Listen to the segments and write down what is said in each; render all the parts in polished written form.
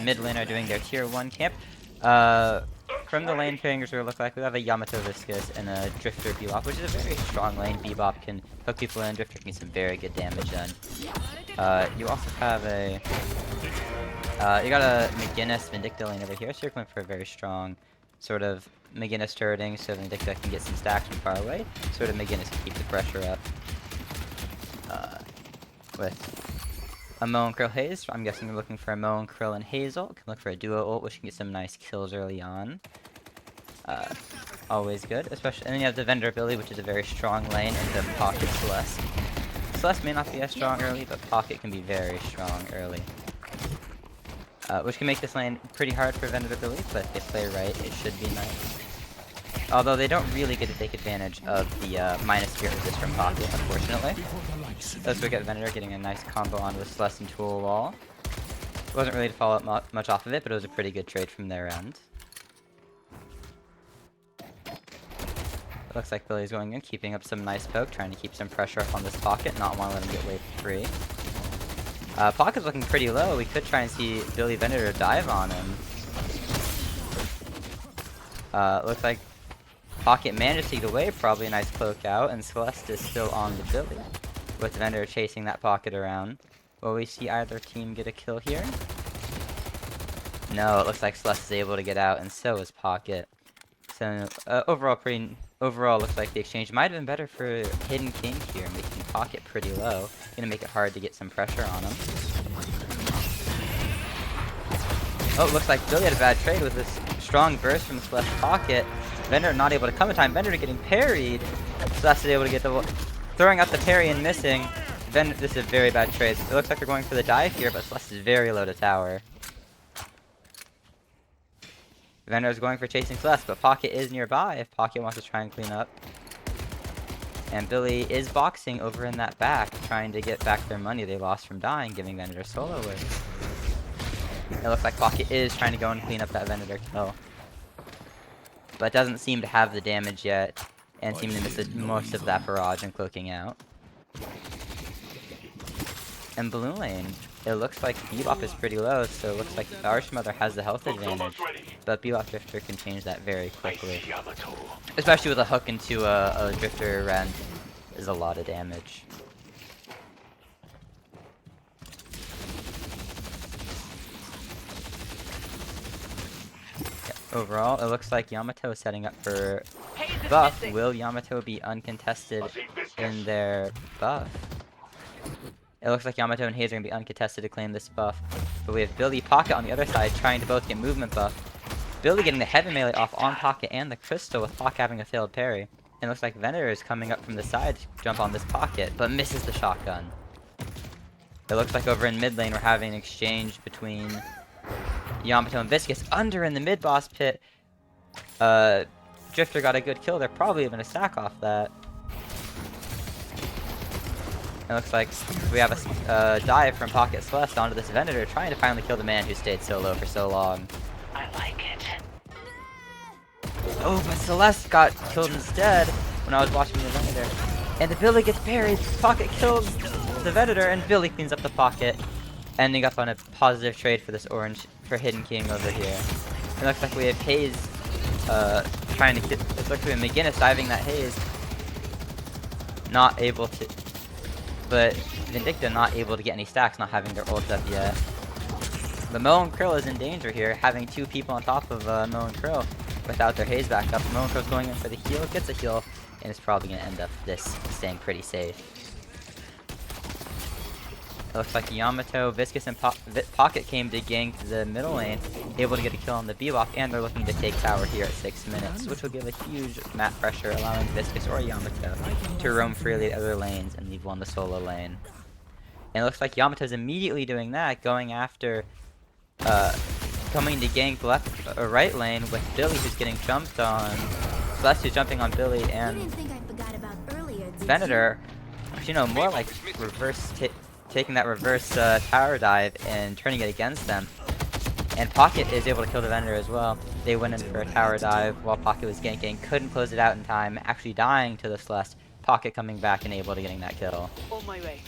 mid lane are doing their tier 1 camp. From the lane pairings, it look like we have a Yamato Viscus and a Drifter Bebop, which is a very strong lane. Bebop can hook people in, Drifter can get some very good damage done. You also have a... you got a McGinnis Vindicta lane over here, so you're going for a very strong sort of McGinnis turreting, so Vindicta can get some stacks from far away, sort of McGinnis can keep the pressure up. With a Mo and Krill Haze, I'm guessing you're looking for a Mo and Krill and Hazel. Can look for a duo ult, which can get some nice kills early on. Always good, especially. And then you have the Vendor ability, which is a very strong lane, and the Pocket Celeste. Celeste may not be as strong early, but Pocket can be very strong early. Which can make this lane pretty hard for Vendor ability, but if they play right, it should be nice. Although they don't really get to take advantage of the minus spirit resist from Pocket, unfortunately. So we get Vendor getting a nice combo onto the Celeste and Tool Wall. Wasn't really to follow up much off of it, but it was a pretty good trade from their end. It looks like Billy's going in, keeping up some nice poke, trying to keep some pressure up on this Pocket, not want to let him get wave 3. Pocket's looking pretty low. We could try and see Billy Vendor dive on him. Looks like Pocket managed to get away, probably a nice poke out, and Celeste is still on the Billy, with Vendor chasing that Pocket around. Will we see either team get a kill here? No, it looks like Celeste is able to get out, and so is Pocket. So overall, looks like the exchange might have been better for Hidden King here, making Pocket pretty low. Gonna make it hard to get some pressure on him. Oh, looks like Billy had a bad trade with this strong burst from Celeste Pocket. Vendor not able to come in time. Vendor getting parried. Celeste is able to get the... throwing out the parry and missing. Vendor, this is a very bad trade. It looks like they're going for the dive here, but Celeste is very low to tower. Vendor is going for chasing Celeste, but Pocket is nearby if Pocket wants to try and clean up. And Billy is boxing over in that back, trying to get back their money they lost from dying, giving Vendor solo wins. It looks like Pocket is trying to go and clean up that Vendor kill. But doesn't seem to have the damage yet, and seem to miss most of that barrage and cloaking out. And blue lane, it looks like Bebop is pretty low, so it looks like Archmother has the health advantage. But Bebop Drifter can change that very quickly. Especially with a hook into a Drifter Rend is a lot of damage. Overall, it looks like Yamato is setting up for buff. Will Yamato be uncontested in their buff? It looks like Yamato and Haze are going to be uncontested to claim this buff. But we have Billy Pocket on the other side trying to both get movement buff. Billy getting the heavy melee off on Pocket and the Crystal, with Pocket having a failed parry. And it looks like Vendor is coming up from the side to jump on this Pocket, but misses the shotgun. It looks like over in mid lane we're having an exchange between Yamato and Viscus under in the mid-boss pit. Drifter got a good kill. They're probably even a stack off that. It looks like we have a dive from Pocket Celeste onto this Vendor, trying to finally kill the man who stayed so low for so long. I like it. Oh, but Celeste got killed instead when I was watching the Vendor. And the Billy gets buried. Pocket kills the Vendor, and Billy cleans up the Pocket, ending up on a positive trade for this orange for Hidden King over here. It looks like we have Haze trying to get. It looks like McGinnis diving that Haze. Not able to. But Vindicta not able to get any stacks, not having their ult up yet. The Mo and Krill is in danger here, having two people on top of Mo and Krill without their Haze back up. Mo and Krill's going in for the heal, gets a heal, and it's probably going to end up this staying pretty safe. It looks like Yamato, Viscus, and Pocket came to gank the middle lane, able to get a kill on the Bebop, and they're looking to take tower here at 6 minutes, which will give a huge map pressure, allowing Viscus or Yamato to roam freely to other lanes and leave one the solo lane. And it looks like Yamato's immediately doing that, going after, coming to gank left or right lane with Billy, who's getting jumped on. Celeste who's jumping on Billy, and Venator, you know, more like taking that reverse tower dive and turning it against them. And Pocket is able to kill the Vendor as well. They went in for a tower dive while Pocket was ganking, couldn't close it out in time, actually dying to the Celeste. Pocket coming back and able to getting that kill. On my way.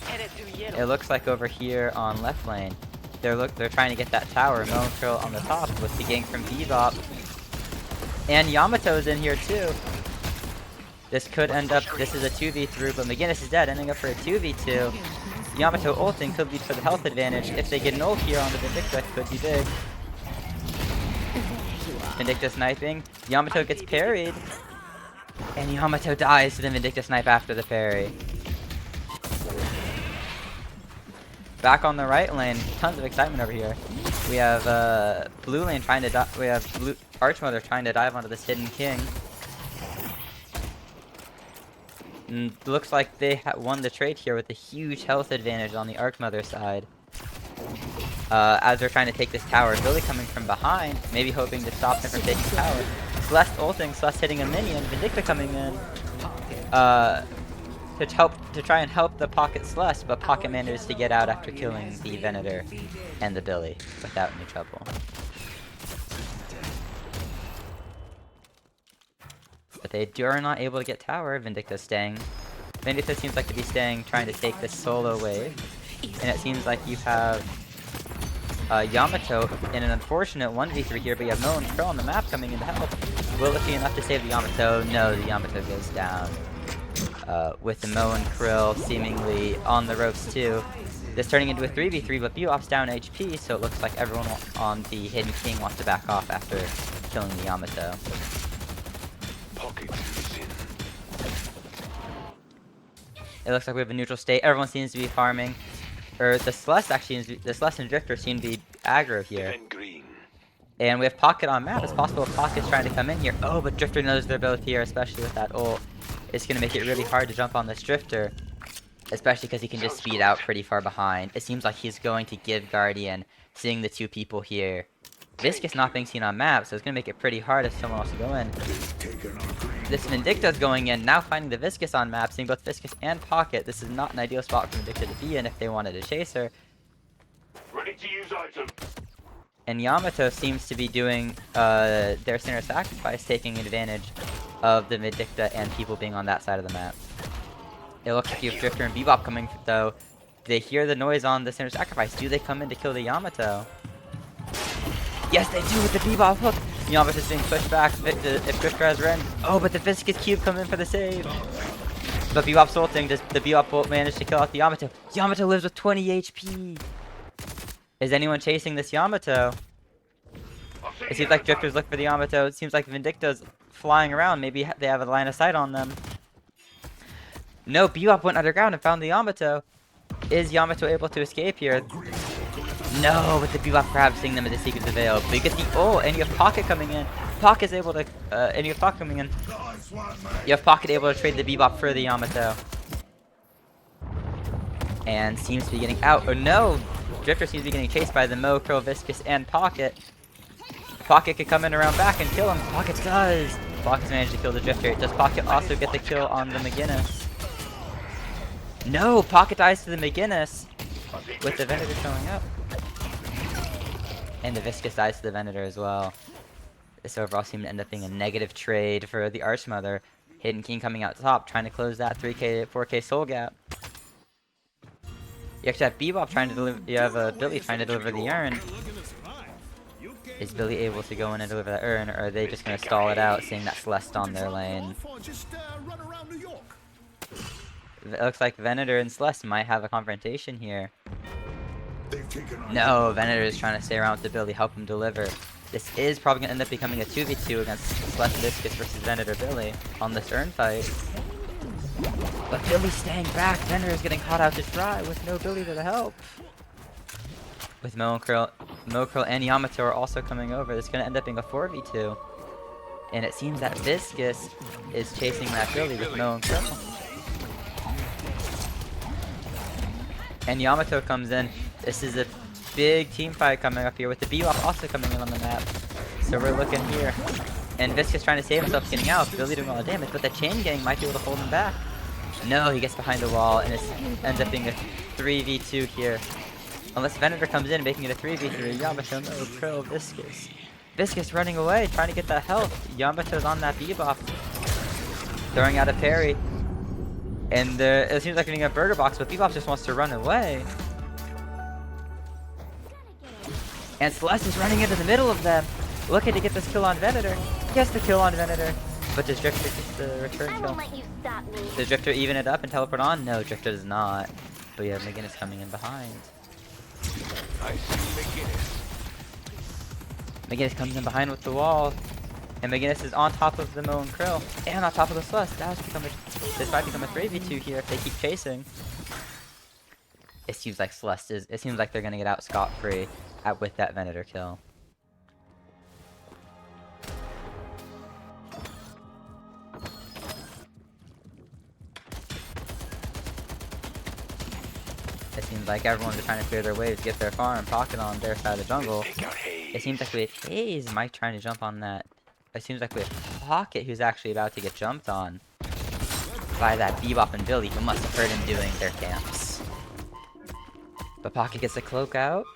Headed to yellow. It looks like over here on left lane, They're trying to get that tower. Mo and Krill on the top with the gank from Bebop. And Yamato's in here too. This could end up, this is a 2v3, but McGinnis is dead, ending up for a 2v2. Yamato ulting could lead for the health advantage. If they get an ult here on the Vindicta, it could be big. Vindicta sniping. Yamato gets parried. And Yamato dies to the Vindicta snipe after the parry. Back on the right lane, tons of excitement over here. We have blue lane trying to we have blue Archmother trying to dive onto this Hidden King. And looks like they won the trade here with a huge health advantage on the Archmother side. As they're trying to take this tower, Billy coming from behind, maybe hoping to stop them from taking the tower. Celeste ulting, Celeste hitting a minion, Vindicta coming in to try and help the Pocket Celeste, but Pocket manages to get out after killing the Venator and the Billy without any trouble. But they are not able to get tower. Vindicta staying. Vindicta seems like to be staying, trying to take this solo wave. And it seems like you have Yamato in an unfortunate 1v3 here, but you have Mo and Krill on the map coming in to help. Will it be enough to save the Yamato? No, the Yamato goes down. With the Mo and Krill seemingly on the ropes too. This turning into a 3v3, but Bebop's down HP, so it looks like everyone on the Hidden King wants to back off after killing the Yamato. It looks like we have a neutral state. Everyone seems to be farming. Or the Celeste actually, the Celeste and Drifter seem to be aggro here. And we have Pocket on map. It's possible Pocket's trying to come in here. Oh, but Drifter knows they're both here, especially with that ult. It's going to make it really hard to jump on this Drifter. Especially because he can just speed out pretty far behind. It seems like he's going to give Guardian, seeing the two people here. Viscus not being seen on map, so it's going to make it pretty hard if someone wants to go in. This Vindicta's going in, now finding the Viscus on map, seeing both Viscus and Pocket. This is not an ideal spot for Vindicta to be in if they wanted to chase her. Ready to use item. And Yamato seems to be doing their Sinner Sacrifice, taking advantage of the Vindicta and people being on that side of the map. It looks like you have Drifter and Bebop coming though. They hear the noise on the Sinner Sacrifice. Do they come in to kill the Yamato? Yes, they do with the Bebop hook. Yamato's being pushed back if Drifter has Ren. Oh, but the Viscus Cube come in for the save. But Bebop's ulting. Does the Bebop ult manage to kill off the Yamato? Yamato lives with 20 HP. Is anyone chasing this Yamato? It seems like Drifters look for the Yamato. It seems like Vindicta's flying around. Maybe they have a line of sight on them. No, Bebop went underground and found the Yamato. Is Yamato able to escape here? No, with the Bebop perhaps seeing them as the Secrets of Veil. But you get the ult, and you have Pocket coming in. Pocket's able to, and you have Pocket coming in. You have Pocket able to trade the Bebop for the Yamato. And seems to be getting out. Oh no! Drifter seems to be getting chased by the Mo, Krill, Viscus, and Pocket. Pocket could come in around back and kill him. Pocket does! Pocket's managed to kill the Drifter. Does Pocket also get the kill on the McGinnis? No! Pocket dies to the McGinnis with the Venator showing up. And the Viscus dies to the Venator as well. This overall seemed to end up being a negative trade for the Archmother. Hidden King coming out top, trying to close that 3k, 4k soul gap. You actually have Bebop trying to deliver, you have Billy trying to deliver the urn. Is Billy able to go in and deliver that urn, or are they just going to stall it out, seeing that Celeste on their lane? It looks like Venator and Celeste might have a confrontation here. No, Venator is trying to stay around with the Billy, help him deliver. This is probably going to end up becoming a 2v2 against Celeste Viscus versus Venator Billy on this urn fight. But Billy's staying back. Venator is getting caught out to dry with no Billy there to help. With Mo Krill and Yamato are also coming over. This is going to end up being a 4v2. And it seems that Viscus is chasing that Billy with Mo and Krill. And Yamato comes in. This is a big team fight coming up here with the Bebop also coming in on the map. So we're looking here. And Viscus trying to save himself getting out. Billy doing all the damage, but the chain gang might be able to hold him back. No, he gets behind the wall and it ends up being a 3v2 here. Unless Venator comes in making it a 3v3. Yamato, no, Krill, Viscus. Viscus running away, trying to get that health. Yamato's on that Bebop. Throwing out a parry. And it seems like getting a burger box, but Bebop just wants to run away. And Celeste is running into the middle of them, looking to get this kill on Venator. Gets the kill on Venator. But does Drifter get the return I kill? won't let you stop me. Does Drifter even it up and teleport on? No, Drifter does not. But yeah, McGinnis coming in behind. I see McGinnis. McGinnis comes in behind with the wall. And McGinnis is on top of the Mo and Krill. And on top of the Celeste. This might become a 3v2 here if they keep chasing. It seems like it seems like they're gonna get out scot-free with that Venator kill. It seems like everyone's just trying to clear their waves, get their farm, pocket on their side of the jungle. It seems like we have Haze Mike trying to jump on that. It seems like we have Pocket who's actually about to get jumped on by that Bebop and Billy who must have heard him doing their camps. But Pocket gets the cloak out,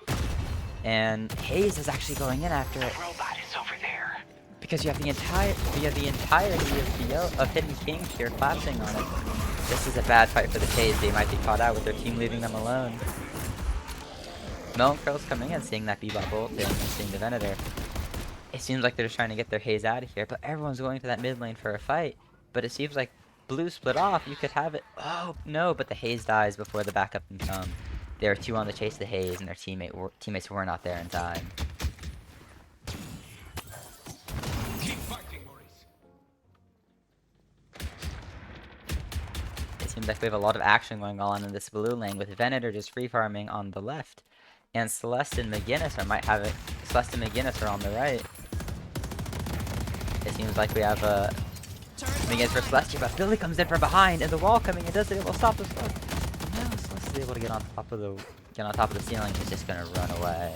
and Haze is actually going in after it. Robot is over there. Because you have the entirety of Hidden King here collapsing on it. This is a bad fight for the Haze. They might be caught out with their team leaving them alone. Mel and Krill's coming in, seeing that Bebop ult and seeing the Venator. It seems like they're just trying to get their Haze out of here, but everyone's going to that mid lane for a fight. But it seems like blue split off. You could have it. Oh no! But the Haze dies before the backup can come. There are two on the chase the Haze, and their teammates were not there in time. Keep fighting, Maurice. It seems like we have a lot of action going on in this blue lane with Venator just free farming on the left, and Celeste and McGinnis Celeste and McGinnis are on the right. It seems like we have McGinnis for Celeste, but Billy comes in from behind, and the wall coming and does it. It will stop the Celeste. No, Celeste is able to get on top of the ceiling. She's just gonna run away.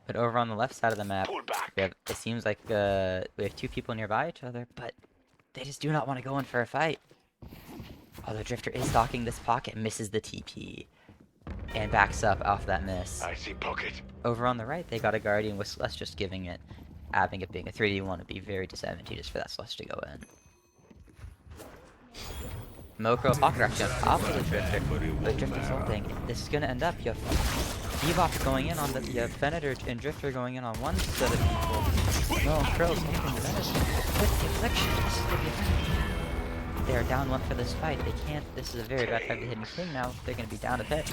But over on the left side of the map, Pull back. it seems like we have two people nearby each other, but they just do not want to go in for a fight. Although Drifter is stalking this Pocket, misses the TP, and backs up off that miss. I see Pocket. Over on the right, they got a Guardian with Celeste just giving it. Having it being a 3v1 would be very disadvantageous for that Celeste to go in. Mokro Pocket are actually on top of the Drifter, but Drifter's ulting. This is gonna end up, you have Bebop going in on the Venator and Drifter going in on one set of people. No, Krill's ulting the Venator. With the affliction, this is gonna be a Venator. They are down one for this fight. They can't. This is a very bad fight for the Hidden King now. They're gonna be down a bit.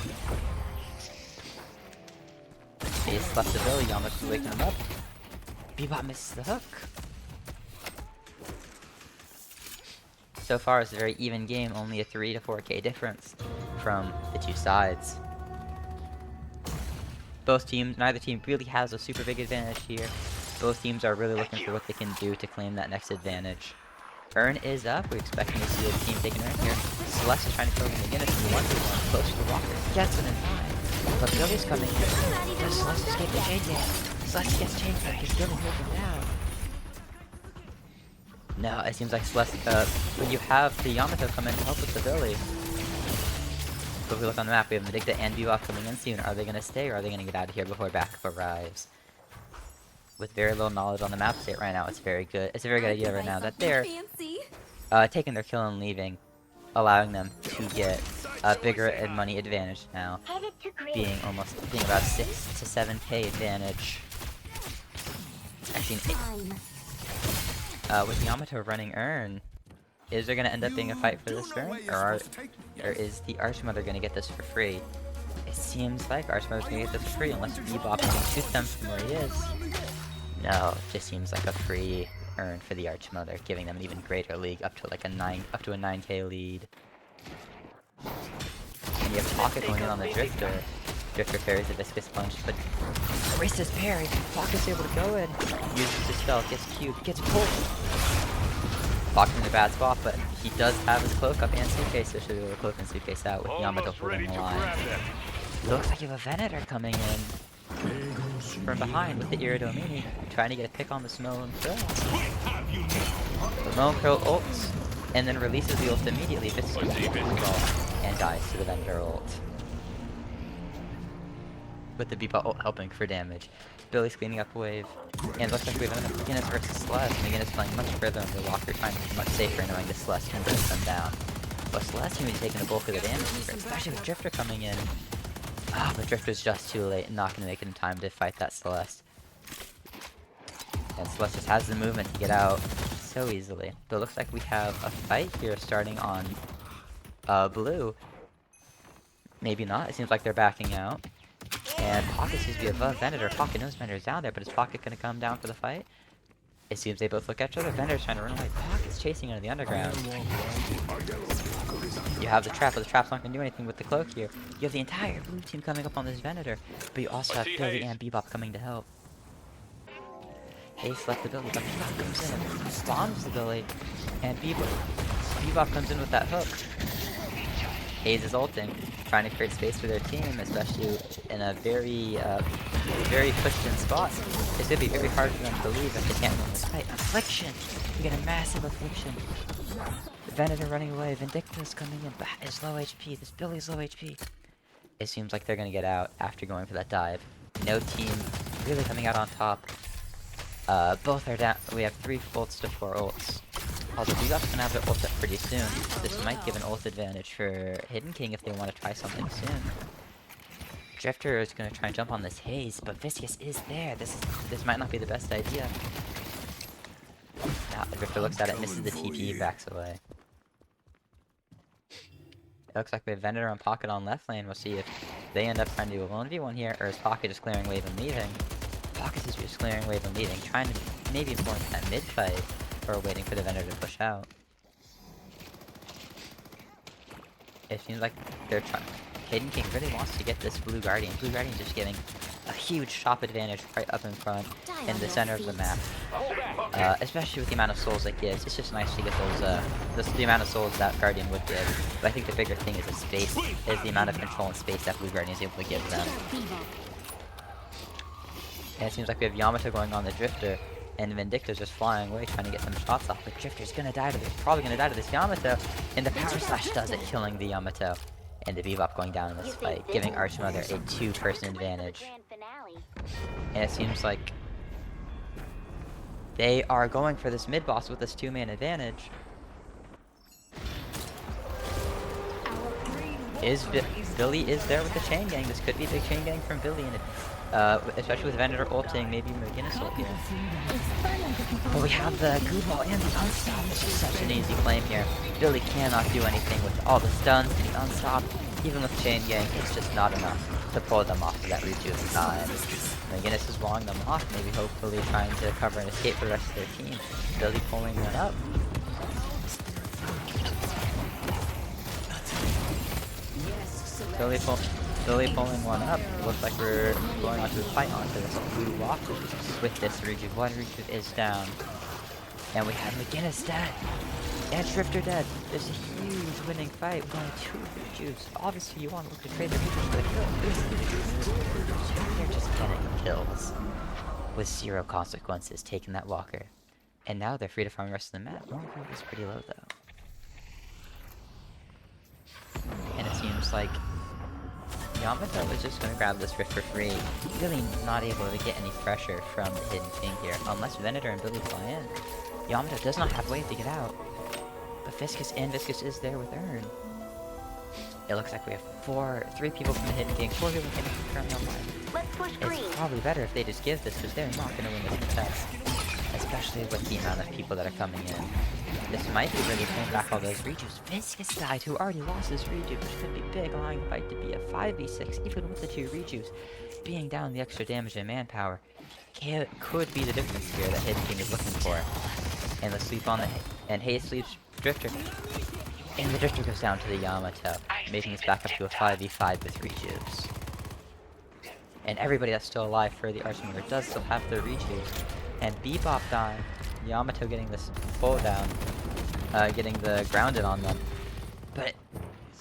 Ace left the Billy, Yama's waking him up. Bebop misses the hook. So far, it's a very even game, only a 3 to 4k difference from the two sides. Neither team really has a super big advantage here. Both teams are really looking for what they can do to claim that next advantage. Urn is up. We're expecting to see a team taking Urn here. Celeste is trying to kill him again. It's 1v1 close to the Walker. Gets it in time. But Billy's coming here. Does Celeste escape the chain gang? Celeste gets chain gang. He's Billy moving down. No, it seems like Celeste, when you have the Yamato come in to help with the Billy. But if we look on the map, we have Medicta and Bebop coming in soon. Are they going to stay or are they going to get out of here before backup arrives? With very little knowledge on the map state right now, it's very good. It's a very good idea right now that they're taking their kill and leaving, allowing them to get a bigger and money advantage now, being about 6 to 7k advantage. Actually, with Yamato running Urn, is there going to end up being a fight for this Urn, or is the Archmother going to get this for free? It seems like Archmother's going to get this for free unless Bebop can shoot them from where he is. No, it just seems like a free Urn for the Archmother, giving them an even greater lead, up to a 9k lead. And you have Pocket going in on the Drifter. Drifter parries the Viscous Punch, but Rista's parry. Pocket's able to go in, uses his spell, gets Q'd, gets pulled. Pocket's in a bad spot, but he does have his cloak up and suitcase, so should be able to cloak and suitcase out with Yamato holding the line. Looks like you have a Venator coming in from behind with the Iridomini, trying to get a pick on the Smo and Krill. The Mo and Krill ults, and then releases the ult immediately, and dies to the Venator ult. With the Bebop ult helping for damage. Billy's cleaning up a wave, and it looks like we have another McGinnis versus Celeste. McGinnis playing much further in the Walker, trying to be much safer, knowing that Celeste can break them down. But Celeste seems to be taking the bulk of the damage here, especially with Drifter coming in. Ah, but Drifter's just too late and not gonna make it in time to fight that Celeste. And Celeste just has the movement to get out so easily. But it looks like we have a fight here starting on blue. Maybe not. It seems like they're backing out. And Pocket seems to be above Venator. Pocket knows Venator's down there, but is Pocket gonna come down for the fight? It seems they both look at each other. Venator's trying to run away. Pocket's chasing into the underground. You have the trap, but the trap's not gonna do anything with the cloak here. You have the entire blue team coming up on this Venator, but you also have Billy and Bebop coming to help. Haze left the Billy, but Bebop comes in, bombs the Billy, and Bebop comes in with that hook. Haze is ulting, trying to create space for their team, especially in a very pushed in spot. It's gonna be very hard for them to leave if they can't win this fight. Affliction! You get a massive affliction. Venator running away, Vindictus coming in, but is low HP. This Billy's low HP. It seems like they're gonna get out after going for that dive. No team really coming out on top. Both are down. We have 3 ults to 4 ults. Although Bebop's gonna have their ult up pretty soon. This might give an ult advantage for Hidden King if they want to try something soon. Drifter is gonna try and jump on this Haze, but Viscous is there. This might not be the best idea. Now Drifter looks at it, misses the TP, backs away. It looks like we have Venator and Pocket on left lane. We'll see if they end up trying to do a 1v1 here, or is Pocket just clearing wave and leaving. Pocket is just clearing wave and leaving, trying to maybe force that mid fight, or waiting for the Venator to push out. It seems like they're trying. Hidden King really wants to get this Blue Guardian. Blue Guardian just getting a huge shop advantage right up in front in the center of the map. Especially with the amount of souls it gives. It's just nice to get those, the amount of souls that Guardian would give. But I think the bigger thing is the space, is the amount of control and space that Blue Guardian is able to give them. And it seems like we have Yamato going on the Drifter, and Vindictus just flying away trying to get some shots off. But Drifter's gonna die to this, probably gonna die to this Yamato, and the Power Slash does it, killing the Yamato. And the Bebop going down in this fight, giving Archmother a 2-person advantage. And it seems like they are going for this mid-boss with this 2-man advantage. Billy is there with the chain gang. This could be a big chain gang from Billy, and especially with Venator ulting, maybe McGinnis ulting. But we have the Goo Ball and the Unstop. This is such an easy claim here. Billy cannot do anything with all the stuns and the Unstop. Even with chain gang, it's just not enough to pull them off of that rejuve in time. McGinnis is walling them off, maybe hopefully trying to cover and escape for the rest of their team. Billy pulling one up. Billy pulling one up. It looks like we're going on to a fight onto this blue walker with this rejuve. One rejuve is down. And we have McGinnis dead. And Drifter dead. There's a huge winning fight with only 2 rejuves. Obviously you want to look to trade the rejuves for the kill. They're just getting kills with 0 consequences taking that walker. And now they're free to farm the rest of the map. One group is pretty low though. And it seems like Yamato was just going to grab this rift for free. Really not able to get any pressure from the Hidden King here, unless Venator and Billy fly in. Yamato does not have a way to get out. But Viscous is there with Urn. It looks like we have 3 people from the Hidden King, 4 people from the Hidden King currently online. It's probably better if they just give this, because they're not going to win this contest. Especially with the amount of people that are coming in. This might be really paying back all those rejuves. Viscous died, who already lost his rejuve, which could be big, allowing the fight to be a 5v6, even with the 2 rejuves. Being down the extra damage and manpower could be the difference here that Hidden King is looking for. And let's sweep on the and Haze sweeps Drifter. And the Drifter goes down to the Yamato, making this back up to a 5v5 with rejuves. And everybody that's still alive for the Archmother does still have their rejuves. And Bebop dying, Yamato getting this pull down, getting the grounded on them. But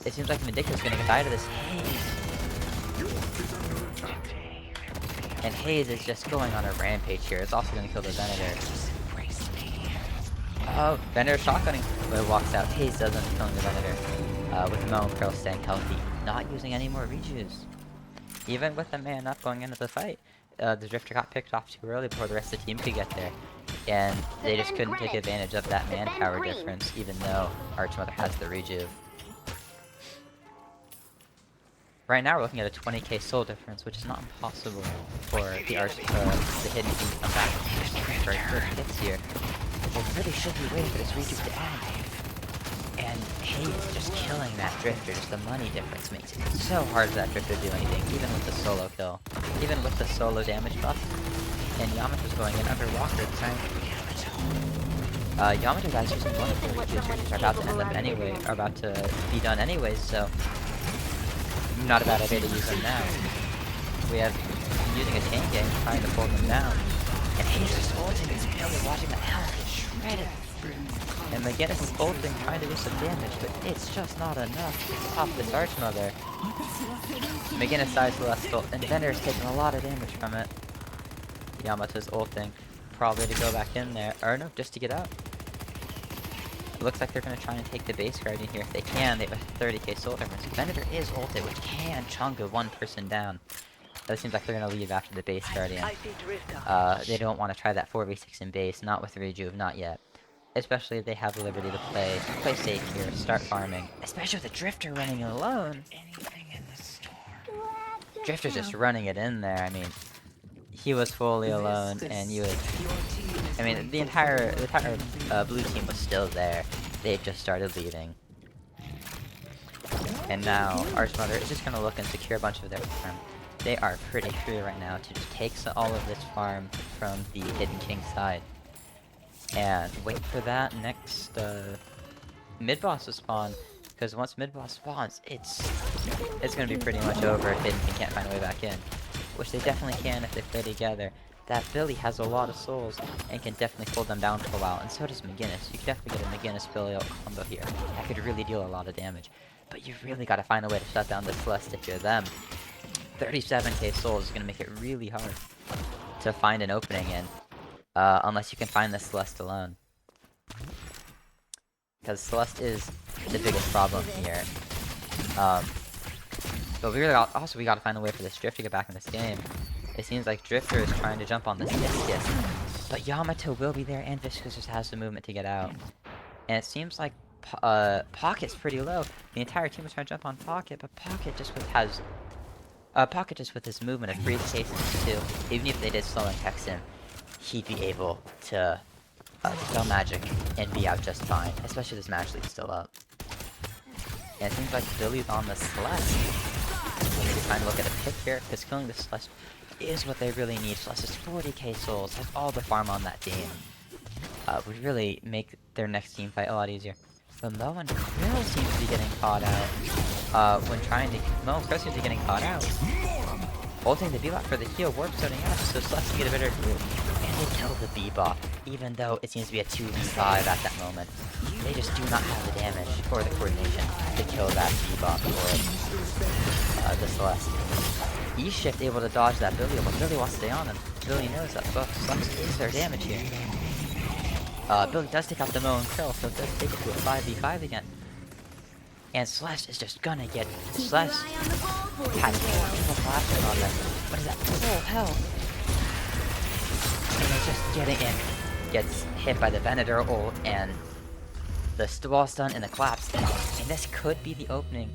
it seems like Vindictus gonna die to this Haze. And Haze is just going on a rampage here. It's also gonna kill the Venator. Oh, Venator shotgunning, but it walks out. Haze does end up killing the Venator, with Mo and Pearl staying healthy, not using any more rejuves. Even with the man up going into the fight, the Drifter got picked off too early before the rest of the team could get there. And they just couldn't take advantage of that manpower difference, even though Archmother has the rejuve. Right now we're looking at a 20k soul difference, which is not impossible for the Hidden King to come back for good hits here. They really should be waiting for this recoup to end. And Haze just killing that Drifter, just the money difference makes it so hard for that Drifter to do anything, even with the solo kill. Even with the solo damage buff. And Yamato's going in under Walker at the time. Yamato guys using one of the recruits are about to end up anyway, are about to be done anyways, so not a bad idea to use them now. We have using a tank game, trying to pull them down. And he's just ulting his Billy, watching the health get shredded. And McGinnis is ulting, trying to do some damage, but it's just not enough to stop this Archmother. McGinnis dies Celestial, and Vendor is taking a lot of damage from it. Yamato's ulting, probably to go back in there, or no, just to get out. It looks like they're going to try and take the base guardian here. If they can, they have a 30k soul difference. Venator is ulted, which can chunk one person down. But it seems like they're going to leave after the base guardian. They don't want to try that 4v6 in base, not with Rejuve, not yet. Especially if they have the liberty to play safe here, start farming. Especially with the Drifter running alone. Drifter's just running it in there, I mean. He was fully alone, and you would... I mean, the entire blue team was still there. They just started leaving. And now, Archmother is just going to look and secure a bunch of their farm. They are pretty free right now to just take all of this farm from the Hidden King side. And wait for that next mid-boss to spawn. Because once mid-boss spawns, it's going to be pretty much over if Hidden King can't find a way back in. Which they definitely can if they play together. That Billy has a lot of souls and can definitely hold them down for a while, and so does McGinnis. You could definitely get a McGinnis-Billy combo here. That could really deal a lot of damage. But you really gotta find a way to shut down this Celeste if you're them. 37k souls is gonna make it really hard to find an opening in. Unless you can find the Celeste alone. Because Celeste is the biggest problem here. But we really we gotta find a way for this Drifter to get back in this game. It seems like Drifter is trying to jump on this Viscus, but Yamato will be there, and Viscus just has the movement to get out. And it seems like Pocket's pretty low. The entire team was trying to jump on Pocket, but Pocket just with his movement of freeze cases too. Even if they did slow and text him, he'd be able to spell magic and be out just fine. Especially this match lead's still up. And it seems like Billy's on the Celeste. We need to try and look at a pick here, because killing the Celeste is what they really need. Celeste is 40k souls, has all the farm on that team. Would really make their next team fight a lot easier. But Mo and Krill seems to be getting caught out. When trying to... Mo and Krill seems to be getting caught out. Ulting the Bebop for the heal, warp zoning out, so Celeste can get a better view. And they kill the Bebop, even though it seems to be a 2v5 at that moment. They just do not have the damage or the coordination to kill that Bebop or the Celeste. E-Shift able to dodge that Billy, but Billy wants to stay on him. Billy knows that Celeste is their damage here. Billy does take out the Mo and Krill, so it does take it to a 5v5 again. And Celeste is just gonna get... Celeste has full flashing on them, but is at full health. And it's just getting in. Gets hit by the Venator ult, and the wall stun and the collapse. And this could be the opening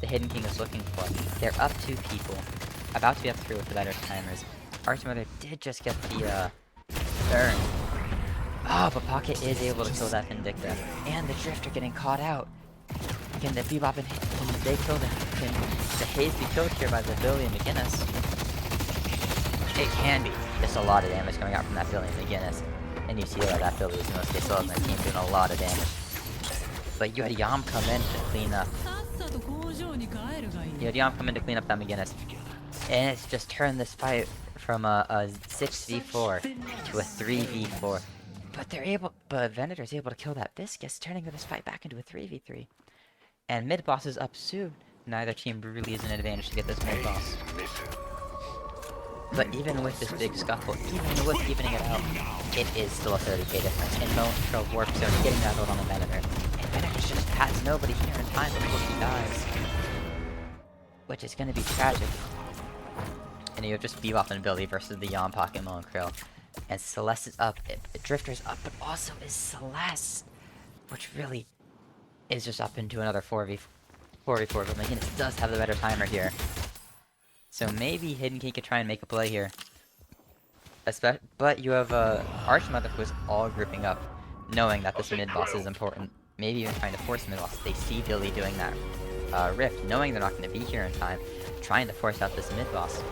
the Hidden King is looking for. They're up 2 people. About to be up 3 with the better timers. Archmother did just get the burn. Oh, but Pocket is able to kill that Vindicta. And the Drifter getting caught out. Can the Bebop and they kill the... Can the Haze be killed here by the Billy and McGinnis? It can be. Just a lot of damage coming out from that Billy and McGinnis. And you see that Billy is the most KSO on their team, doing a lot of damage. But you had Yam come in to clean up. You had Yam come in to clean up that McGinnis. And it's just turned this fight from a 6v4 to a 3v4. But Venator's able to kill that Viscus, turning this fight back into a 3v3. And mid-boss is up soon. Neither team really is an advantage to get this mid-boss. But even with this big scuffle, even with evening it out, it is still a 30k difference. And Mo and Krill warp zone getting that ult on the Venator. And Venator just has nobody here in time before he dies. Which is gonna be tragic. And you have just Bebop and Billy versus the Yam, Pocket, Mo and Krill. And Celeste is up, Drifter's up, but also is Celeste. Which really is just up into another 4v4. 4v4, but McGinnis does have the better timer here. So maybe Hidden King could try and make a play here. But you have Archmother who is all grouping up, knowing that this mid-boss is important. Maybe even trying to force mid-boss. They see Billy doing that rift, knowing they're not going to be here in time, trying to force out this mid-boss.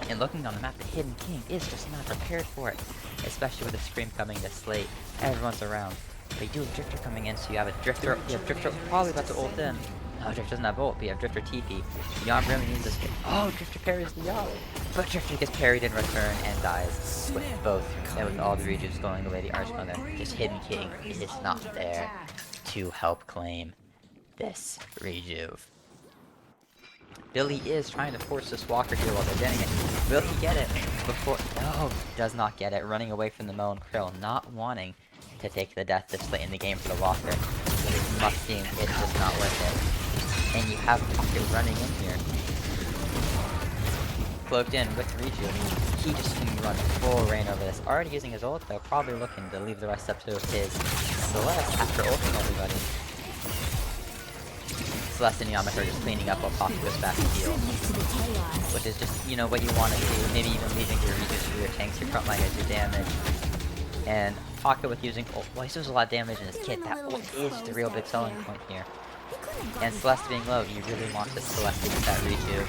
And looking on the map, the Hidden King is just not prepared for it, especially with the Scream coming this late. Everyone's around. But you do have Drifter coming in, so you have a Drifter. You have Drifter probably about to ult in. No, Drifter doesn't have ult, but you have Drifter TP. Yom really needs this hit. Oh, Drifter parries the Yom. But Drifter gets parried in return and dies with both. And with all the rejuves going the way the Archmother, just Hidden King is not there to help claim this rejuve. Billy is trying to force this Walker here while they're getting it. Will he get it before? No, he does not get it. Running away from the Mo and Krill, not wanting to take the death this late in the game for the Walker. But it must seem it's just not worth it. And you have Pocket running in here. Cloaked in with Reju. He just can run full rain over this. Already using his ult though, probably looking to leave the rest up to his Celeste after ulting everybody. Celeste and Yamato are just cleaning up while Pocket goes back to heal. Which is just, you know, what you want to do. Maybe even leaving your Regis for your tanks, your frontliners, your damage. And Pocket with using ult. Well, he does a lot of damage in his kit. That ult is the real big selling point here. And Celeste being low, you really want the Celeste to get that rejuve.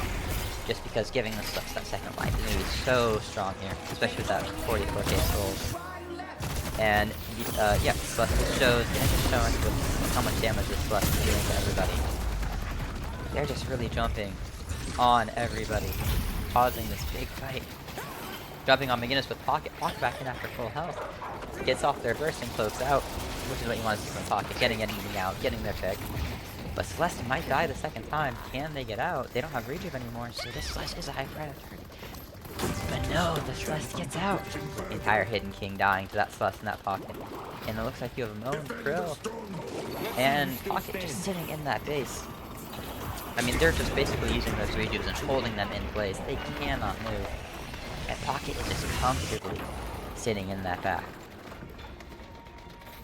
Just because giving the Celeste that second life is going to be so strong here. Especially with that 44k souls. And, yeah, Celeste just shows, and just showing with how much damage this Celeste is doing to everybody. They're just really jumping on everybody, causing this big fight. Jumping on McGinnis with Pocket. Pocket back in after full health. Gets off their burst and cloaks out, which is what you want to see from Pocket. Getting anything out, getting their pick. But Celeste might die the second time. Can they get out? They don't have rejuve anymore, so this Celeste is a high predator. But no, the Celeste gets out. The entire Hidden King dying to that Celeste in that Pocket. And it looks like you have Mo and Krill. And Pocket just sitting in that base. I mean, they're just basically using those rejuves and holding them in place. They cannot move. And Pocket is just comfortably sitting in that back.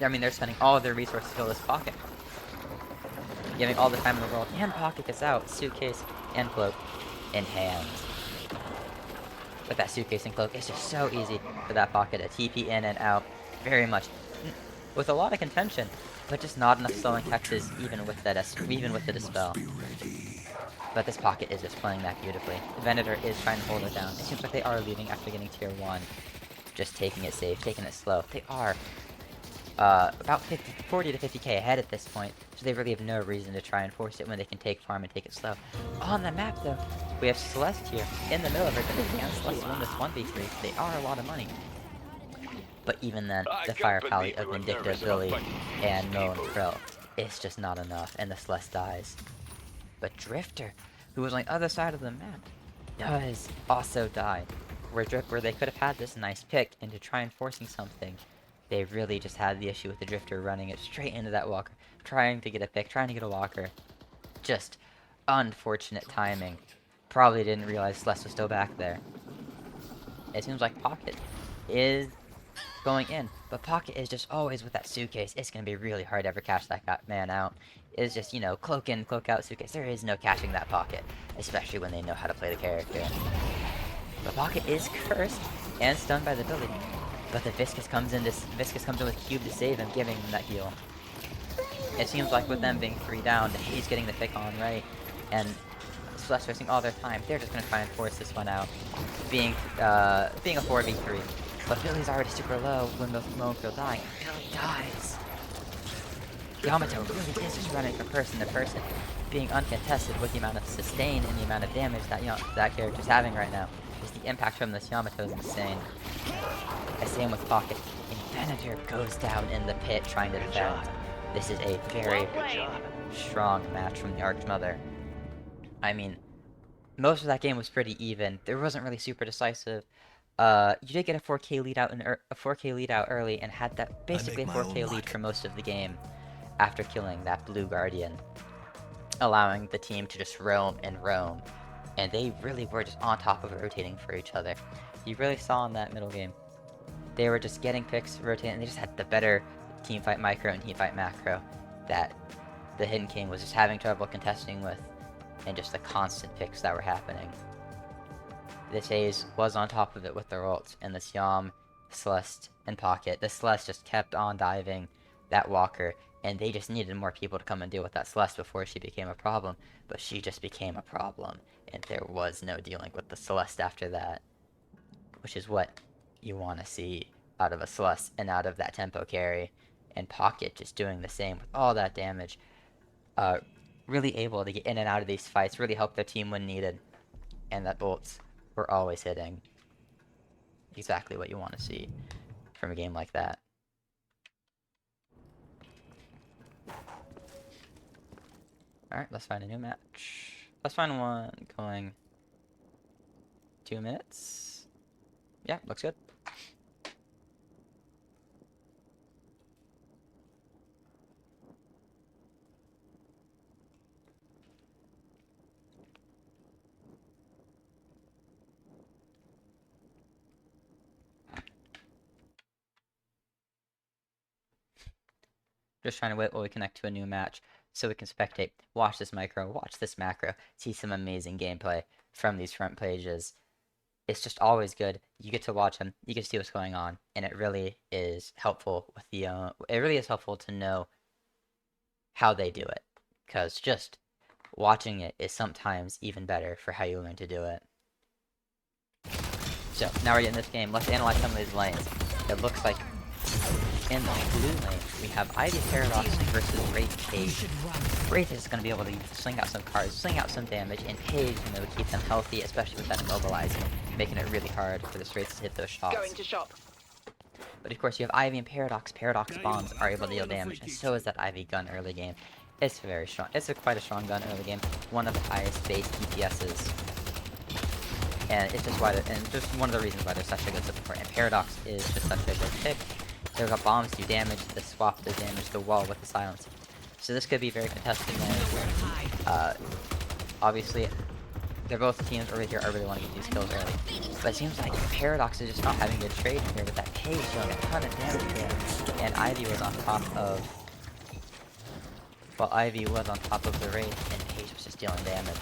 I mean, they're spending all of their resources to fill this Pocket. Giving all the time in the world. And Pocket gets out. Suitcase and Cloak in hand. With that Suitcase and Cloak, it's just so easy for that Pocket to TP in and out. Very much. With a lot of contention. But just not enough slowing hexes, even with the Dispel. But this Pocket is just playing that beautifully. Venator is trying to hold it down. It seems like they are leaving after getting tier 1. Just taking it safe, taking it slow. They are about 40 to 50k ahead at this point, so they really have no reason to try and force it when they can take farm and take it slow. On the map though, we have Celeste here in the middle of it, but they can't Celeste win this 1v3. They are a lot of money. But even then, the fire palette of Vindicta, Billy, and Mo and Krill is just not enough, and the Celeste dies. But Drifter, who was on the other side of the map, does also die. Where they could have had this nice pick into try and forcing something, they really just had the issue with the Drifter running it straight into that Walker, trying to get a pick, trying to get a Walker. Just unfortunate timing. Probably didn't realize Celeste was still back there. It seems like Pocket is going in, but Pocket is just always with that Suitcase. It's going to be really hard to ever catch that man out. It's just, you know, cloak in, cloak out, Suitcase. There is no catching that Pocket, especially when they know how to play the character. But Pocket is cursed and stunned by the Billy. But the Viscous comes in with Cube to save him, giving him that heal. It seems like with them being 3 down, he's getting the pick on right, and Celeste wasting all their time. They're just gonna try and force this one out, being a 4v3. But Billy's already super low when both Mo and Krill dying. Billy dies. Yamato really is just running from person to person, being uncontested with the amount of sustain and the amount of damage that character's having right now. Just the impact from this Yamato is insane. And same with Pocket. And Venator goes down in the pit trying to defend. This is a very strong match from the Archmother. I mean, most of that game was pretty even. There wasn't really super decisive. You did get a 4K lead out early and had that basically a 4K lead for most of the game after killing that blue Guardian, allowing the team to just roam and roam. And they really were just on top of it, rotating for each other. You really saw in that middle game, they were just getting picks, rotating, and they just had the better teamfight micro and teamfight macro that the Hidden King was just having trouble contesting with, and just the constant picks that were happening. This Haze was on top of it with their ults, and this Yam, Celeste, and Pocket. The Celeste just kept on diving that Walker, and they just needed more people to come and deal with that Celeste before she became a problem, but she just became a problem, and there was no dealing with the Celeste after that, which is what you want to see out of a Celeste and out of that tempo carry, and Pocket just doing the same with all that damage. Really able to get in and out of these fights, really help their team when needed, and that ults were always hitting. Exactly what you want to see from a game like that. Alright, let's find a new match. Let's find one going 2 minutes. Yeah, looks good. Just trying to wait while we connect to a new match so we can spectate, watch this micro, watch this macro, see some amazing gameplay from these front pages. It's just always good. You get to watch them, you get to see what's going on, and it really is helpful with the it really is helpful to know how they do it, because just watching it is sometimes even better for how you learn to do it. So now we're getting this game. Let's analyze some of these lanes. It looks like in the blue lane, we have Ivy Paradox versus Wraith Page. Wraith is going to be able to sling out some cards, sling out some damage, and Page, you know, to keep them healthy, especially with that immobilizing, making it really hard for the Wraiths to hit those shots. Going to shop. But of course, you have Ivy and Paradox. Paradox bombs are able to deal damage, and so is that Ivy gun early game. It's very strong. It's quite a strong gun early game. One of the highest base DPSs. And it's just why, and just one of the reasons why they're such a good support. And Paradox is just such a good pick. They've got bombs do damage, the swap does damage, the wall with the silence. So this could be very contested game. Obviously, they're both teams over here. I really want to get these kills early. But it seems like Paradox is just not having good trade here with that Page doing a ton of damage here. And Ivy was on top of... Well, Ivy was on top of the Wraith, and Page was just dealing damage.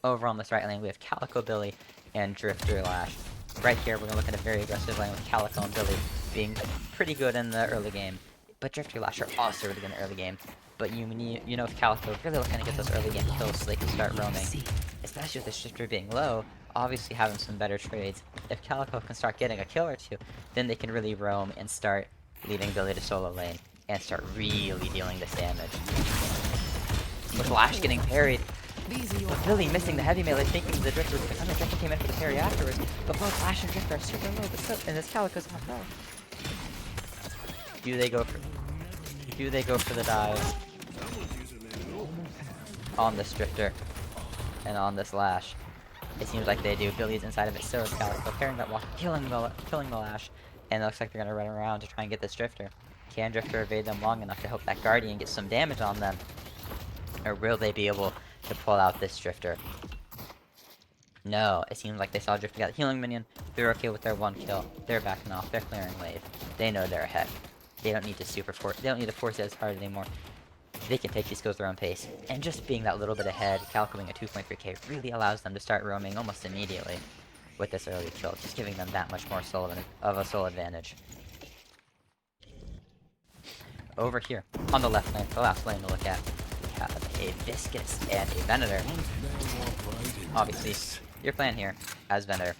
Over on this right lane, we have Calico Billy and Drifter Lash. Right here, we're going to look at a very aggressive lane with Calico and Billy being pretty good in the early game. But Drifter Lash are also really good in the early game. But you know, if Calico is really looking to get those early game kills so they can start roaming, especially with the Drifter being low, obviously having some better trades. If Calico can start getting a kill or two, then they can really roam and start leaving Billy to solo lane and start really dealing this damage. With Lash getting parried, but Billy missing the heavy melee, thinking the Drifter was going to come in. Drifter came in for the parry afterwards, but both Lash and Drifter are super low, but still, and this Calico's not low. Do they go for the dive on this Drifter and on this Lash? It seems like they do. Billy's inside of it, so is Calico, parrying that walk, killing the Lash, and it looks like they're going to run around to try and get this Drifter. Can Drifter evade them long enough to help that Guardian get some damage on them? Or will they be able to pull out this Drifter? No, it seems like they saw Drifter got the healing minion. They're okay with their one kill. They're backing off. They're clearing wave. They know they're ahead. They don't need to they don't need to force it as hard anymore. They can take these kills their own pace. And just being that little bit ahead, Calico being a 2.3k really allows them to start roaming almost immediately with this early kill, just giving them that much more of a soul advantage. Over here, on the left lane, the last lane to look at, we have a Viscus and a Venator. Obviously, your plan here, as Venator,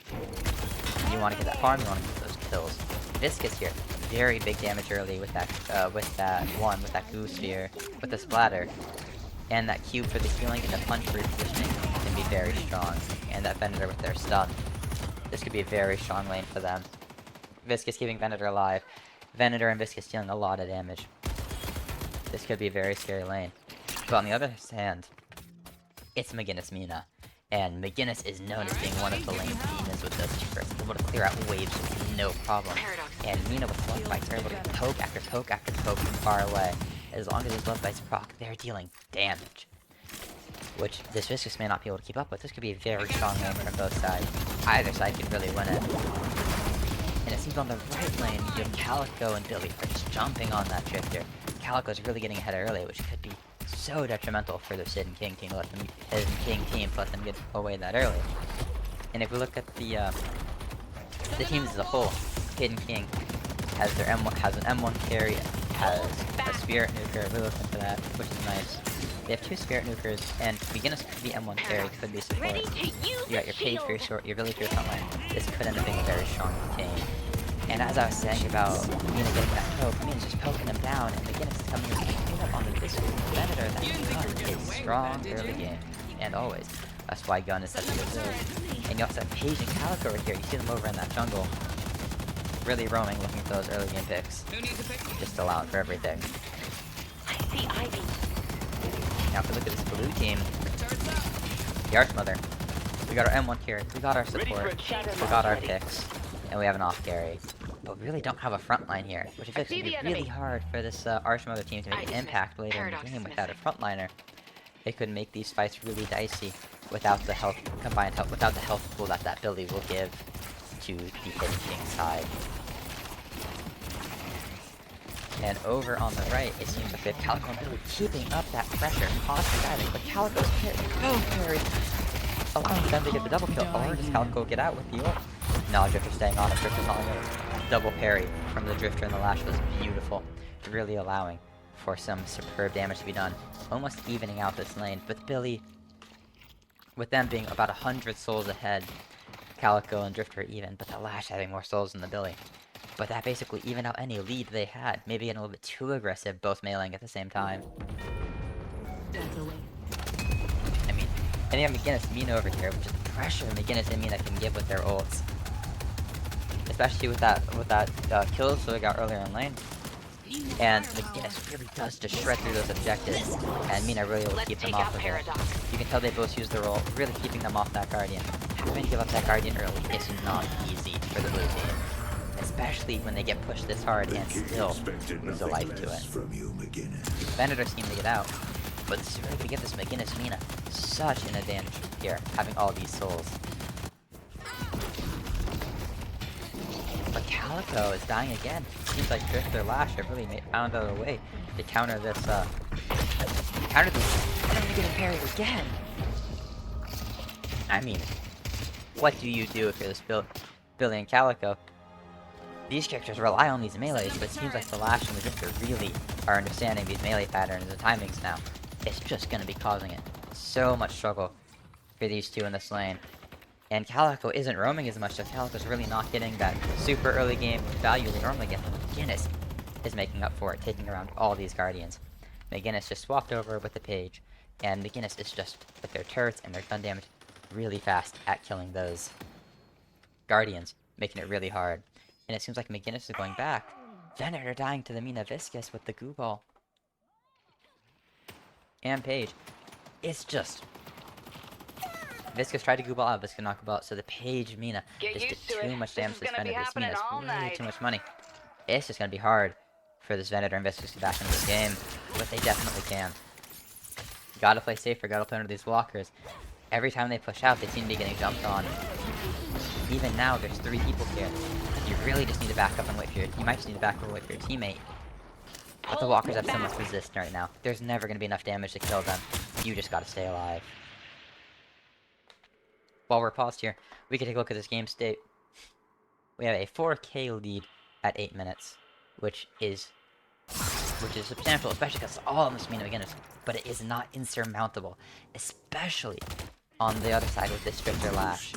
you want to get that farm, you want to get those kills. Viscus here, very big damage early with that Goo Sphere, with the Splatter, and that Cube for the healing and the punch repositioning can be very strong, and that Venator with their stun. This could be a very strong lane for them. Viscus keeping Venator alive, Venator and Viscus dealing a lot of damage. This could be a very scary lane. But on the other hand, it's Maginnis Mina. And Maginnis is known as being one of the lane demons with those Cheekers, able to clear out waves with no problem. And Mina with Love Bites are able to poke after poke after poke from far away. As long as those Love Bites proc, they're dealing damage. Which this Viscus may not be able to keep up with. This could be a very strong lane from both sides. Either side could really win it. And it seems on the right lane, you have Calico and Billy are just jumping on that Drifter. Calico's really getting ahead early, which could be so detrimental for the Sid and King team to let them get away that early. And if we look at the teams as a whole, Hidden King has their an M1 carry, has a Spirit Nuker, really looking for that, which is nice. They have 2 Spirit Nukers, and Beginner's could be M1 carry, could be support. You got your Page for your short, your Village for your front line. This could end up being a very strong team. And as I was saying about Mina getting that poke, Mina's just poking them down, and Beginner's is coming in and picking up on the Viscous Venator. That gun is strong early game, and always. That's why gun is such a good build. And you also have Page and Calico right here. You see them over in that jungle, really roaming, looking for those early game picks. Just allowing for everything. I see Ivy. Now if we look at this blue team, the Archmother, we got our M1 carry, we got our support, we got our picks, and we have an off carry. But we really don't have a front line here, which makes it really hard for this Archmother team to make an impact later in the game without a frontliner. It could make these fights really dicey without the combined health, without the health pool that Billy will give to the Hidden King side. And over on the right, it seems like we have Calico and Billy keeping up that pressure, constantly diving, but Calico's carry, allowing them to get the double kill, or does Calico get out with the ult? No, Drifter staying on him, Drifter's not going to double parry from the Drifter, and the Lash was beautiful, really allowing for some superb damage to be done, almost evening out this lane. But Billy, with them being about 100 souls ahead, Calico and Drifter even, but the Lash having more souls than the Billy. But that basically evened out any lead they had. Maybe getting a little bit too aggressive, both meleeing at the same time. I mean, and you have McGinnis Mina over here, which is the pressure McGinnis and Mina can give with their ults. Especially with that kills that we got earlier in lane. And McGinnis really does just shred through those objectives, and Mina really will keep them off of her. You can tell they both use their ult, really keeping them off that Guardian. Having to give up that Guardian early is not easy for the blue team. Especially when they get pushed this hard and still lose a life to it. Venator seemed to get out, but this is really to get this McGinnis Mina such an advantage here, having all these souls. But Calico is dying again. Seems like Drifter Lash have really found out a way to counter this, and I'm gonna get parried again! I mean, what do you do if you're this Billy and Calico? These characters rely on these melees, but it seems like the Lash and the Drifter really are understanding these melee patterns and timings now. It's just gonna be causing it so much struggle for these two in this lane. And Calico isn't roaming as much, so Calico's really not getting that super early game value they normally get. McGinnis is making up for it, taking around all these Guardians. McGinnis just swapped over with the Page, and McGinnis is just, with their turrets and their gun damage, really fast at killing those Guardians, making it really hard. And it seems like McGinnis is going back. Venator dying to the Mina Viscous with the goo ball. And Page. It's just... Viscous tried to goo ball out, Viscous knocked ball out, so the Page Mina just did too much damage to this Venator. This Mina is really too much money. It's just gonna be hard for this Venator and Viscous to get back into this game, but they definitely can. Gotta play safer, gotta play under these walkers. Every time they push out, they seem to be getting jumped on. Even now, there's 3 people here. You really just need to back up and wait for your... You might just need to back up and wait for your teammate. But the walkers have so much resistance right now. There's never gonna be enough damage to kill them. You just gotta stay alive. While we're paused here, we can take a look at this game state. We have a 4K lead at 8 minutes, which is substantial, especially because all on this Mina McGinnis, but it is not insurmountable, especially on the other side with this Drifter Lash.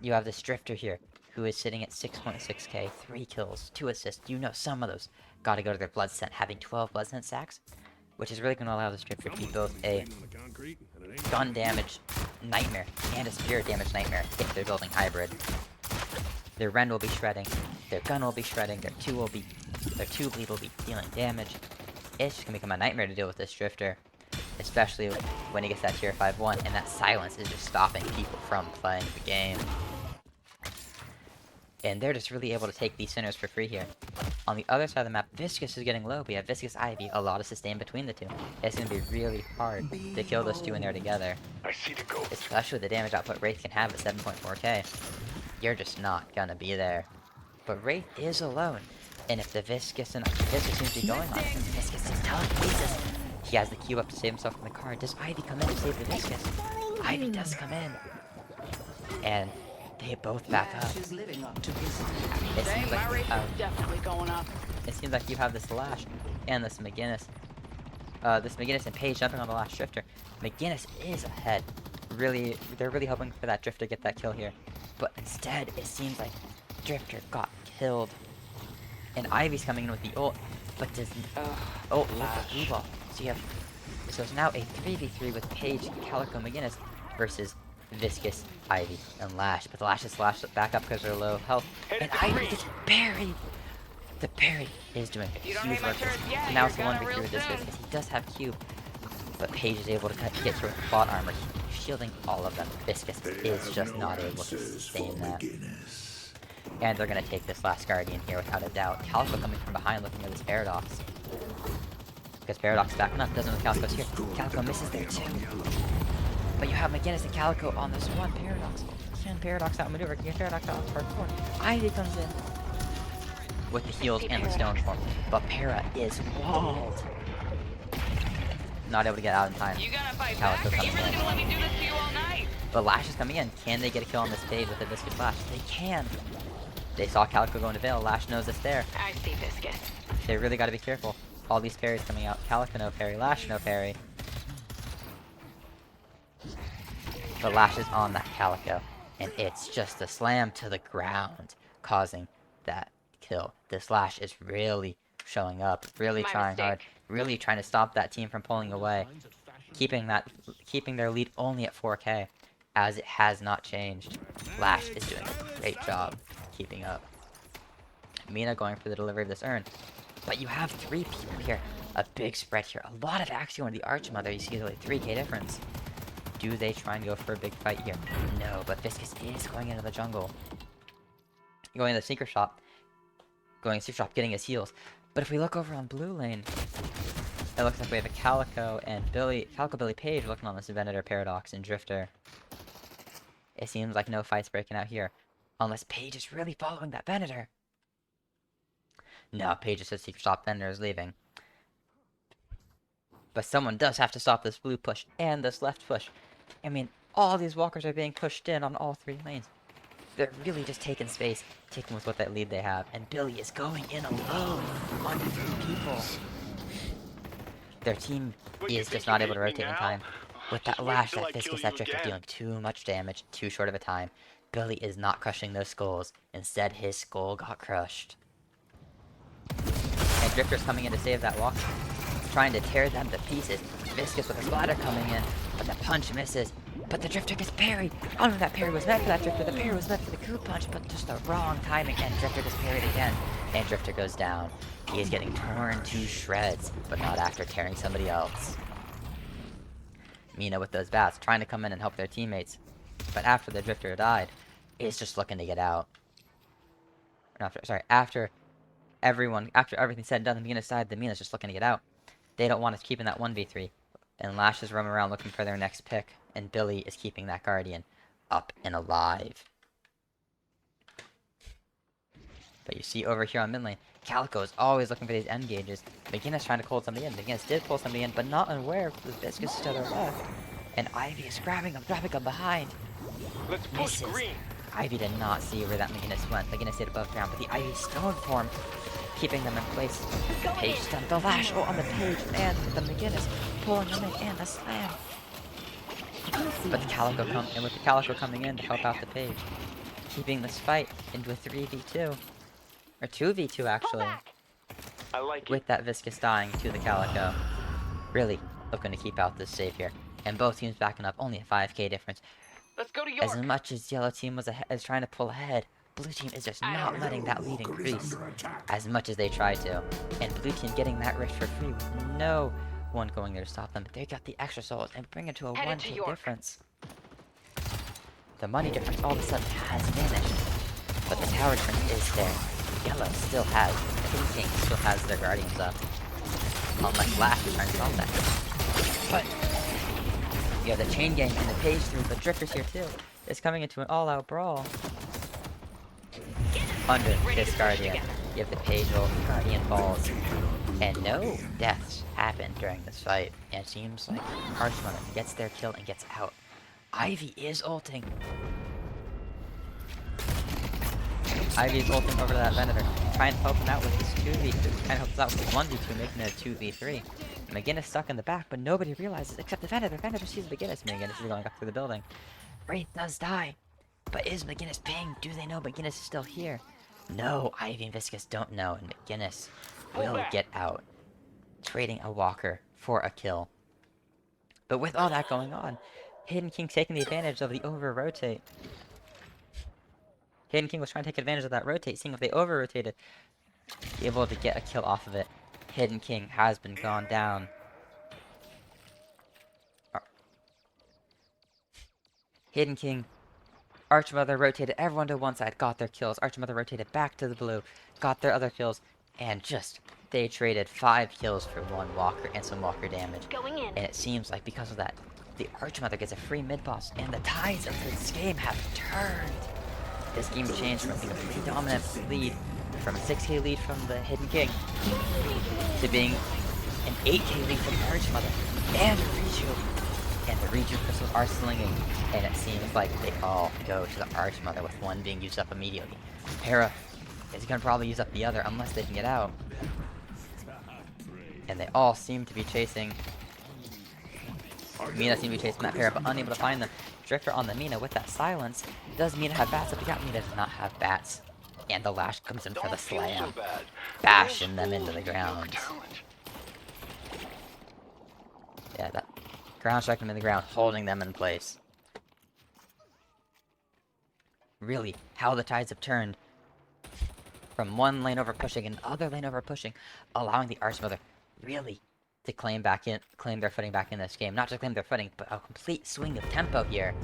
You have this Drifter here, who is sitting at 6.6k, 3 kills, 2 assists. You know some of those gotta go to their blood scent, having 12 blood scent sacks, which is really gonna allow this Drifter to be both a gun damage nightmare and a spirit damage nightmare if they're building hybrid. Their Ren will be shredding, their gun will be shredding, their 2 bleed will be dealing damage. It's just gonna become a nightmare to deal with this Drifter, especially when he gets that tier 5-1, and that silence is just stopping people from playing the game. And they're just really able to take these centers for free here. On the other side of the map, Viscous is getting low. We have Viscous Ivy, a lot of sustain between the two. It's going to be really hard to kill those two in there together. I see the ghost. Especially the damage output Wraith can have at 7.4k. You're just not going to be there. But Wraith is alone. And if the Viscus seems to be going on, Viscus is telekinesis. He has the cube up to save himself from the card. Does Ivy come in to save the Viscus? Ivy does come in. And they both back up. It seems like Definitely going up. it seems like you have this Lash and this McGinnis. This McGinnis and Paige jumping on the last Drifter. McGinnis is ahead. Really, they're really hoping for that Drifter to get that kill here. But instead, it seems like Drifter got killed. And Ivy's coming in with the ult, but does ult with the blue ball. So you have, so it's now a 3v3 with Paige, Calico, McGinnis versus Viscus, Ivy, and Lash. But the Lash is slashed back up because they're low health. And Ivy gets buried. The parry is doing huge work. So now it's the 1v3 with this Viscus. He does have Cube, but Paige is able to get through with plot armor, shielding all of them. Viscus is just not able to sustain that. And they're gonna take this last Guardian here without a doubt. Calico coming from behind looking at this Paradox. Because Paradox is backing up, doesn't know Calico's here. Calico misses there too. But you have McGinnis and Calico on this one Paradox. Can Paradox outmaneuver? Can Paradox out part 4? Ivy comes in with the heals and the stone form. But Para is walled. Not able to get out in time. You gonna fight Calico back? Are you coming really in. gonna let me do this to you all night? But Lash is coming in. Can they get a kill on this Paige with the Viscus Lash? They can. They saw Calico go into Veil. Lash knows it's there. I see Viscus. They really gotta be careful. All these parries coming out. Calico no parry. Lash no parry. But Lash is on that Calico. And it's just a slam to the ground, causing that kill. This Lash is really showing up. Really My trying hard. mistake. Really trying to stop that team from pulling away. Keeping their lead only at 4K. As it has not changed. Lash is doing a great job keeping up. Mina going for the delivery of this urn. But you have 3 people here. A big spread here. A lot of Axiom and the Archmother. You see only 3K difference. Do they try and go for a big fight here? No, but Viscus is going into the jungle. Going to the Secret Shop. Going to Secret Shop, getting his heals. But if we look over on blue lane, it looks like we have a Calico and Calico Billy Page looking on this Venator Paradox and Drifter. It seems like no fights breaking out here. Unless Paige is really following that Venator. No, Paige says Secret Shop, Venator is leaving. But someone does have to stop this blue push and this left push. I mean, all these walkers are being pushed in on all 3 lanes. They're really just taking space, taking with what that lead they have. And Billy is going in alone on 3 people. Their team is just not able to rotate in time. With that Lash, that Viscus, that Drifter dealing too much damage, too short of a time. Billy is not crushing those skulls. Instead, his skull got crushed. And Drifter's coming in to save that walker, trying to tear them to pieces. Viscus with a splatter coming in, but the punch misses. But the Drifter gets parried. I don't know if that parry was meant for that Drifter. The parry was meant for the coup punch, but just the wrong timing. And Drifter gets parried again. And Drifter goes down. He is getting torn to shreds, but not after tearing somebody else. Mina with those bats, trying to come in and help their teammates. But after the Drifter died, is just looking to get out. After everything's said and done, the Mina side, the Mina's just looking to get out. They don't want us keeping that 1v3. And Lash is roaming around looking for their next pick. And Billy is keeping that Guardian up and alive. But you see over here on mid lane, Calico is always looking for these end gauges. McGinnis trying to pull somebody in. McGinnis did pull somebody in, but not unaware of the Viscus to their left. And Ivy is grabbing him, dropping him behind. Let's push Misses. green. Ivy did not see where that McGinnis went. McGinnis stayed above ground, but the Ivy stone form keeping them in place. Page done the Lash on the Page and the McGinnis pulling them in and the slam. But the Calico with the Calico coming in to help out the Page, keeping this fight into a 3v2 or 2v2 actually. I like it. With that Viscus dying to the Calico, really looking to keep out this save here. And both teams backing up, only a 5k difference. Let's go to As York. much as yellow team was trying to pull ahead, blue team is just not letting that lead increase as much as they try to. And blue team getting that rift for free with no one going there to stop them. But they got the extra souls and bring it to a Headed to 1k York. difference. The money difference all of a sudden has vanished, but the tower difference is there. Yellow still has, King still has their guardians up. Unless Lash is trying to solve that. But you have the chain gang and the page through, but Drifter's here too. It's coming into an all-out brawl under this Guardian. You have the Page ult, Guardian falls, and no deaths happen during this fight. And it seems like Archmother gets their kill and gets out. Ivy is ulting. Ivy is ulting over to that Venator, trying to help him out with his 2v2, trying to help him out with his 1v2, making it a 2v3. McGinnis stuck in the back, but nobody realizes except the Venator. Venator sees McGinnis. McGinnis is going up through the building. Wraith does die, but is McGinnis pinged? Do they know McGinnis is still here? No, Ivy and Viscus don't know, and McGinnis will get out, trading a Walker for a kill. But with all that going on, Hidden King taking the advantage of the over-rotate. Hidden King was trying to take advantage of that rotate, seeing if they over-rotated, be able to get a kill off of it. Hidden King has been gone down. Hidden King, Archmother rotated everyone to one side, got their kills. Archmother rotated back to the blue, got their other kills, and they traded 5 kills for 1 Walker and some Walker damage. Going in. And it seems like because of that, the Archmother gets a free mid-boss, and the tides of this game have turned. This game changed from being a pretty dominant lead, from a 6k lead from the Hidden King, to being an 8k lead from the Archmother, and a Reju. And the Reju crystals are slinging, and it seems like they all go to the Archmother, with one being used up immediately. Hera is gonna probably use up the other unless they can get out. And they all seem to be chasing. Mina seems to be chasing that Hera, but unable to find them. Drifter on the Mina with that silence. Does Mina have bats? If you got Mina, does not have bats. And the Lash comes in for the slam, bashing them into the ground. Yeah, that ground strike them in the ground, holding them in place. Really, how the tides have turned from one lane over pushing and other lane over pushing, allowing the Archmother really to claim their footing back in this game. Not just claim their footing, but a complete swing of tempo here.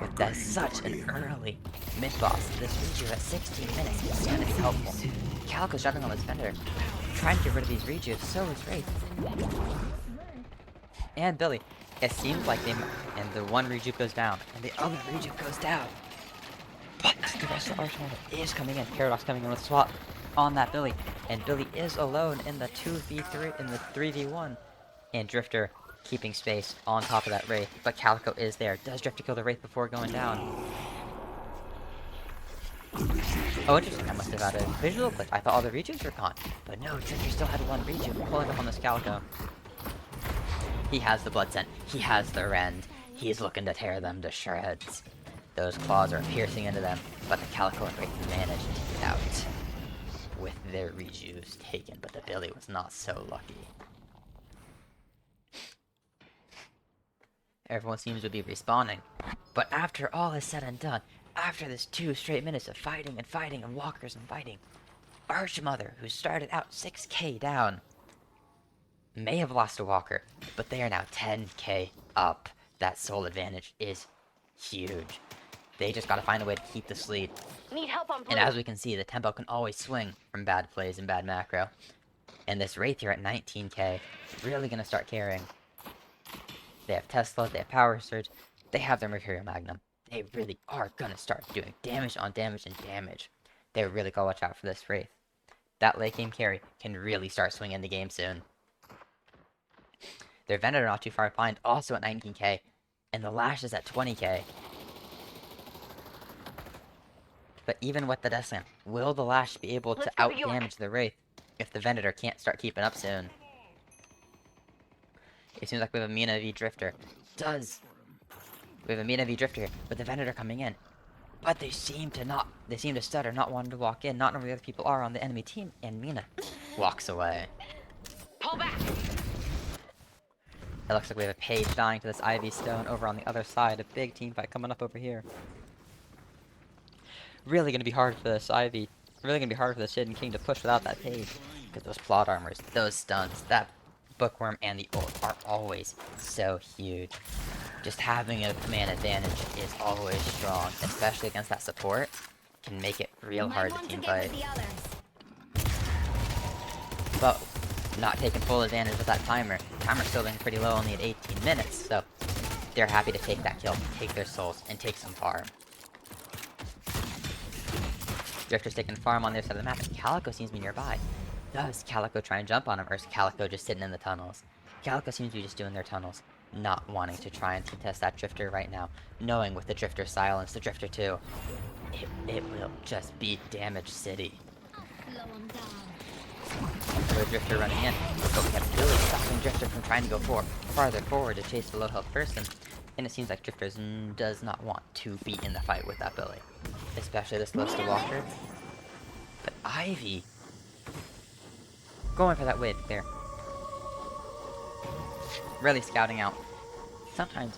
With that such an early mid-boss. This Reju at 16 minutes is going to be helpful. Calico's jumping on this Venator, trying to get rid of these Rejus, so is Wraith. And Billy. It seems like and the one Reju goes down, and the other Reju goes down. But the rest of Archmother is coming in. Paradox coming in with a swap on that Billy. And Billy is alone in the 2v3, in the 3v1. And Drifter keeping space on top of that Wraith. But Calico is there. Does Drifter kill the Wraith before going down? Oh, interesting. I must have had a visual glitch. I thought all the Rejus were gone. But no, Drifter still had one Reju pulling up on this Calico. He has the Blood Scent. He has the Rend. He's looking to tear them to shreds. Those claws are piercing into them, but the Calico and Wraith managed to get out with their Rejus taken, but the Billy was not so lucky. Everyone seems to be respawning, but after all is said and done, after this 2 straight minutes of fighting and fighting and walkers and fighting, Archmother, who started out 6k down, may have lost a walker, but they are now 10k up. That soul advantage is huge. They just gotta find a way to keep this lead. Need help on blue. And as we can see, the tempo can always swing from bad plays and bad macro. And this Wraith here at 19k, really gonna start carrying. They have Tesla, they have Power Surge, they have their Mercurial Magnum. They really are gonna start doing damage on damage and damage. They really gotta watch out for this Wraith. That late game carry can really start swinging the game soon. Their Venator not too far behind, also at 19k. And the Lash is at 20k. But even with the Death Slam, will the Lash be able to out-damage the Wraith if the Venator can't start keeping up soon? It seems like we have a Mina v Drifter. We have a Mina v Drifter here, with the Venator coming in. But they seem to stutter, not wanting to walk in, not knowing where the other people are on the enemy team, and Mina walks away. Pull back. It looks like we have a Page dying to this Ivy Stone over on the other side. A big team fight coming up over here. Really gonna be hard for this Ivy. Really gonna be hard for this Hidden King to push without that Page. Because those plot armors, those stuns, that Bookworm and the ult are always so huge. Just having a command advantage is always strong, especially against that support. Can make it real hard to team fight. But not taking full advantage of that timer. Timer's still being pretty low, only at 18 minutes, so they're happy to take that kill, take their souls, and take some farm. Drifter's taking farm on the other side of the map, and Calico seems to be nearby. Does Calico try and jump on him, or is Calico just sitting in the tunnels? Calico seems to be just doing their tunnels, not wanting to try and contest that Drifter right now, knowing with the Drifter silence, the Drifter 2, it will just be Damage City. The Drifter running in, but we have Billy stopping Drifter from trying to go farther forward to chase the low health person, and it seems like Drifter does not want to be in the fight with that Billy, especially this close to Walker. But Ivy, going for that wave there, really scouting out. Sometimes,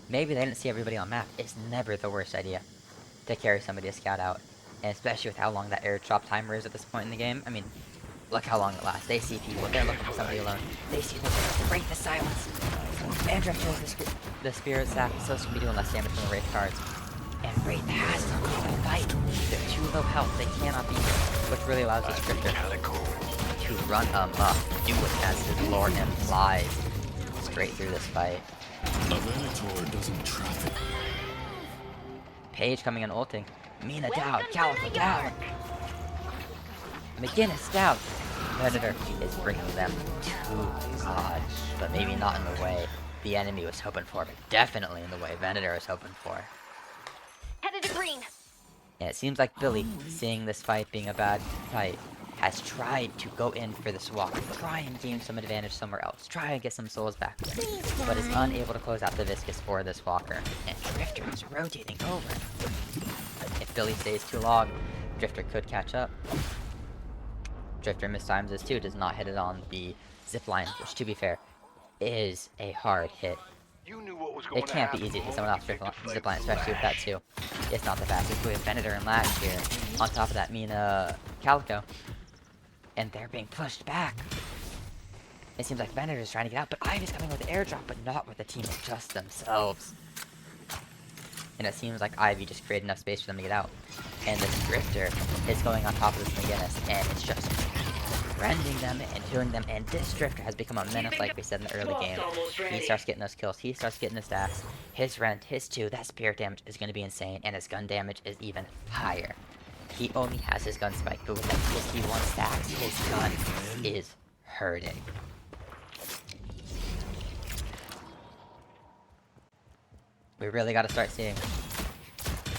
maybe they didn't see everybody on map. It's never the worst idea to carry somebody to scout out, and especially with how long that airdrop timer is at this point in the game. I mean, look how long it lasts. They see people. They're looking for somebody alone. They see them. Break the silence. And Drifter has the Spirit Sap, so it's going to be doing less damage from the Wraith cards. And Wraith has to leave the fight. They're too low health. They cannot be here, which really allows this Drifter to run amok, do what as his lore implies, straight through this fight. A Venator doesn't traffic. Paige coming in ulting. Mina down. Calico down. McGinnis down. Predator is bringing them to God, but maybe not in the way the enemy was hoping for, but definitely in the way Venator was hoping for. Headed to green. And it seems like Billy, seeing this fight being a bad fight, has tried to go in for this walk, try and gain some advantage somewhere else, try and get some souls back, but is unable to close out the Viscus for this Walker, and Drifter is rotating over. If Billy stays too long, Drifter could catch up. Drifter mistimes this too, does not hit it on the zipline, which to be fair, is a hard hit. You knew what was going It can't be easy to hit someone off zipline, especially with that too. It's not the fastest. We have Venator and Lash here. On top of that, Mina Calico. And they're being pushed back. It seems like Venator is trying to get out, but Ivy's coming with the airdrop, but not with the team, just themselves. And it seems like Ivy just created enough space for them to get out. And this Drifter is going on top of this McGinnis, and it's just rending them and killing them. And this Drifter has become a menace, like we said in the early game. He starts getting those kills, he starts getting his stacks. His rent, his 2, that spirit damage is going to be insane, and his gun damage is even higher. He only has his gun spike, but with that 51 stacks, his gun is hurting. We really got to start seeing.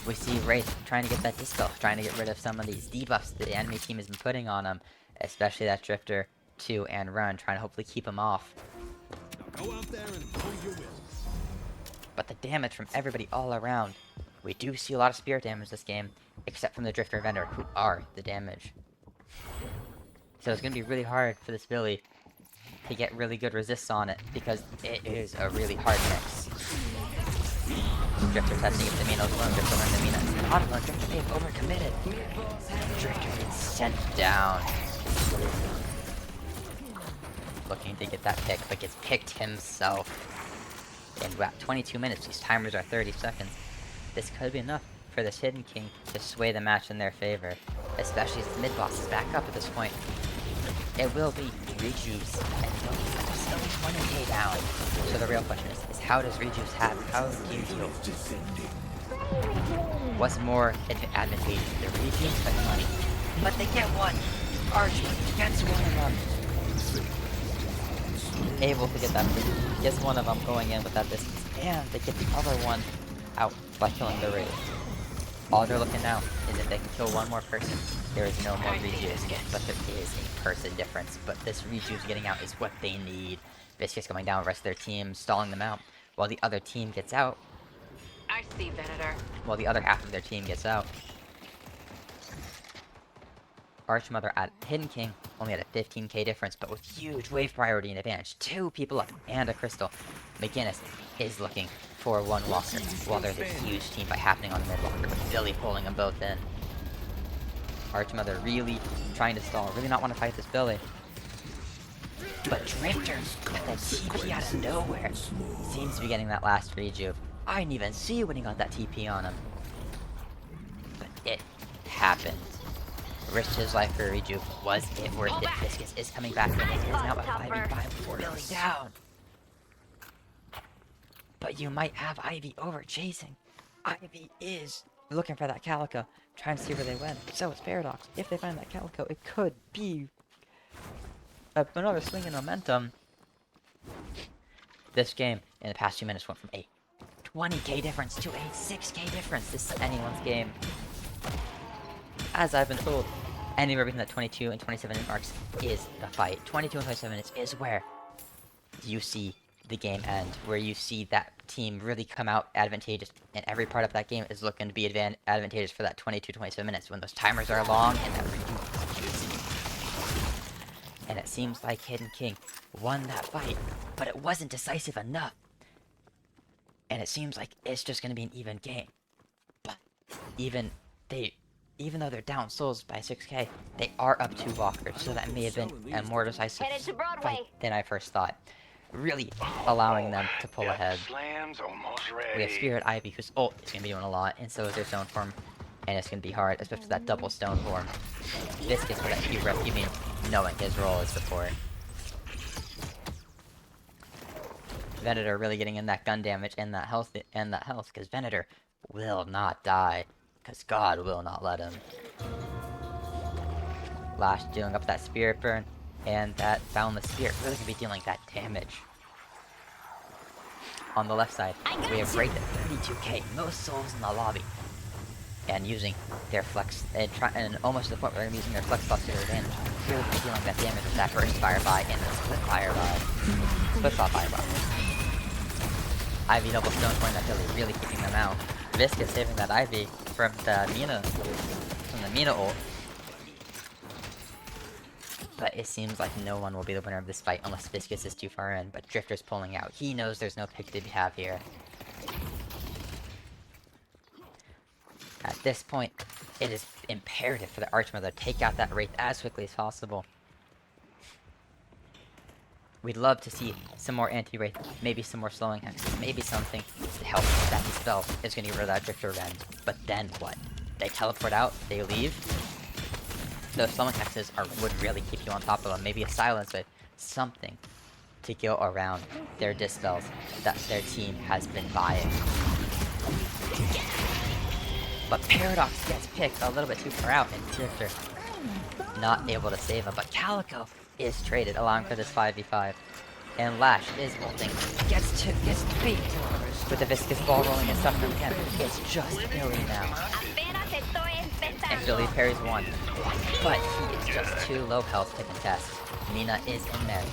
We see Wraith trying to get that Dispel, trying to get rid of some of these debuffs the enemy team has been putting on him, especially that Drifter 2 and Run, trying to hopefully keep him off. Go out there and prove your will. But the damage from everybody all around, we do see a lot of spirit damage this game, except from the Drifter and Vendor, who are the damage. So it's going to be really hard for this Billy to get really good resists on it, because it is a really hard mix. Drifter testing if the Mina's alone, Drifter learned the Mina is not alone, Drifter may have overcommitted. Drifter gets sent down. Looking to get that pick, but gets picked himself. And we're at 22 minutes, these timers are 30 seconds. This could be enough for this Hidden King to sway the match in their favor, especially as the mid-boss is back up at this point. It will be Rejuice, and there's still 20k down. So the real question is how does Rejuice have, how do you heal? What's more advantageous, the Rejuice or the money? But they get one! Archie gets one of them! Able to get that, gets one of them going in with that distance, and they get the other one out by killing the Wraith. All they're looking now is if they can kill one more person, there is no more Rejuice, but there is a person difference. But this Rejuice getting out is what they need. Viscus going down, rest of their team stalling them out, while the other team gets out. I see, Venator. While the other half of their team gets out. Archmother at Hidden King only had a 15k difference, but with huge wave priority and advantage. 2 people up and a crystal. McGinnis is looking for one walker, while there's a huge team fight happening on the mid walker, with Billy pulling them both in. Archmother really trying to stall, really not want to fight this Billy. But Drifter, with that TP out of nowhere, seems to be getting that last rejuve. I didn't even see when he got that TP on him. But it happened. Risked his life for a rejuve. Was it worth it? Viscus is coming back in. It is now a 5v5 with Billy down. But you might have Ivy over chasing. Ivy is looking for that Calico, trying to see where they went. So it's Paradox. If they find that Calico, it could be another swing in momentum. This game, in the past few minutes, went from a 20k difference to a 6k difference. This is anyone's game. As I've been told, anywhere between the 22 and 27 minute marks is the fight. 22 and 27 minutes is where you see the game end, where you see that team really come out advantageous, and every part of that game is looking to be advantageous for that 22-27 minutes when those timers are long and that redo is juicy. And it seems like Hidden King won that fight, but it wasn't decisive enough. And it seems like it's just going to be an even game. But even though they're down souls by 6k, they are up 2 walkers, so that may have been a more decisive Headed to Broadway. fight than I first thought. Really allowing them to pull ahead. Slams almost ready. We have Spirit Ivy, whose ult is going to be doing a lot, and so is their stone form. And it's going to be hard, especially that double stone form. Viscous for that Q rep, you mean knowing his role as support. Venator really getting in that gun damage and that health, because Venator will not die, because God will not let him. Lash dealing up that Spirit Burn, and that Boundless Spirit really going to be dealing that damage. On the left side, we have Wraith at 32k, most souls in the lobby. And using their flex, and almost to the point where they're using their flex plus to their advantage. Really dealing that damage with that burst fireball and the split fireball. Split shot fireball. Ivy double stone point that really keeping them out. Viscous saving that Ivy from the Mina ult. But it seems like no one will be the winner of this fight unless Viscous is too far in, but Drifter's pulling out. He knows there's no pick to have here. At this point, it is imperative for the Archmother to take out that Wraith as quickly as possible. We'd love to see some more anti-Wraith, maybe some more slowing hexes, maybe something to help that dispel is going to get rid of that Drifter Rend. But then what? They teleport out, they leave. Those slowing hexes would really keep you on top of them. Maybe a silencer, something to go around their dispels that their team has been buying. But Paradox gets picked a little bit too far out, and Drifter not able to save him. But Calico is traded, allowing for this 5v5. And Lash is ulting, gets beat with the Viscous ball rolling and stuff from him. It's just Billy now. Apenas estoy empezando. And Billy parries one. But he is just too low health to contest. Mina is in there.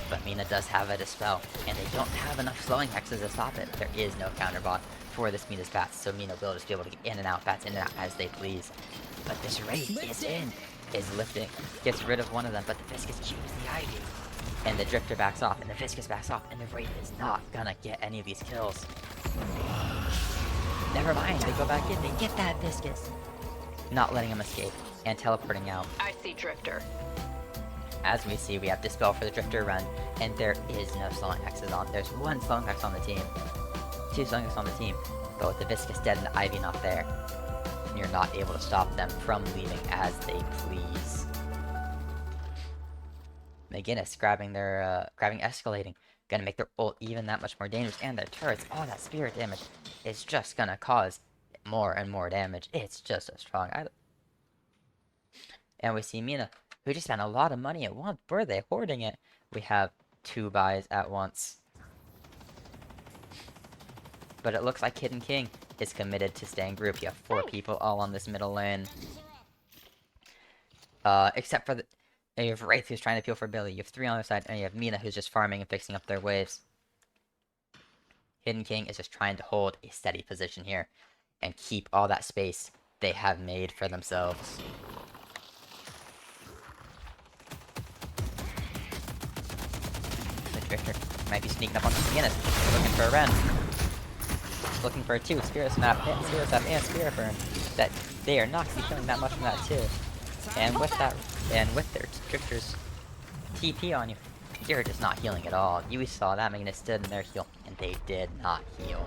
But Mina does have a dispel, and they don't have enough slowing hexes to stop it. There is no counterbot for this Mina's bats, so Mina will just be able to get in and out, bats in and out as they please. But this Wraith is lifting, gets rid of one of them, but the Viscous keeps the Ivy. And the Drifter backs off, and the Viscous backs off, and the Wraith is not gonna get any of these kills. Never mind, they go back in, they get that Viscous. Not letting him escape, and teleporting out. I see Drifter. As we see, we have Dispel for the Drifter run, and there is no slowing hexes on. There's one slowing hex on the team. 2 slowing hexes on the team, but with the Viscous dead and the Ivy not there, you're not able to stop them from leaving as they please. McGinnis grabbing escalating, gonna make their ult even that much more dangerous, and their turrets, all that spirit damage is just gonna cause more and more damage. It's just so strong. And we see Mina, who just spent a lot of money at once. Were they hoarding it? We have 2 buys at once. But it looks like Hidden King is committed to staying group. You have 4 people all on this middle lane. Except for you have Wraith who's trying to peel for Billy. You have 3 on the other side, and you have Mina who's just farming and fixing up their waves. Hidden King is just trying to hold a steady position here and keep all that space they have made for themselves. The Drifter might be sneaking up on McGinnis, looking for a Ren. Looking for a 2, Spirit Snap, and Spirit Burn. That they are not going to be killing that much from that too. And with that, and with their Drifter's TP on you, you're just not healing at all. You saw that McGinnis stood in their heal, and they did not heal.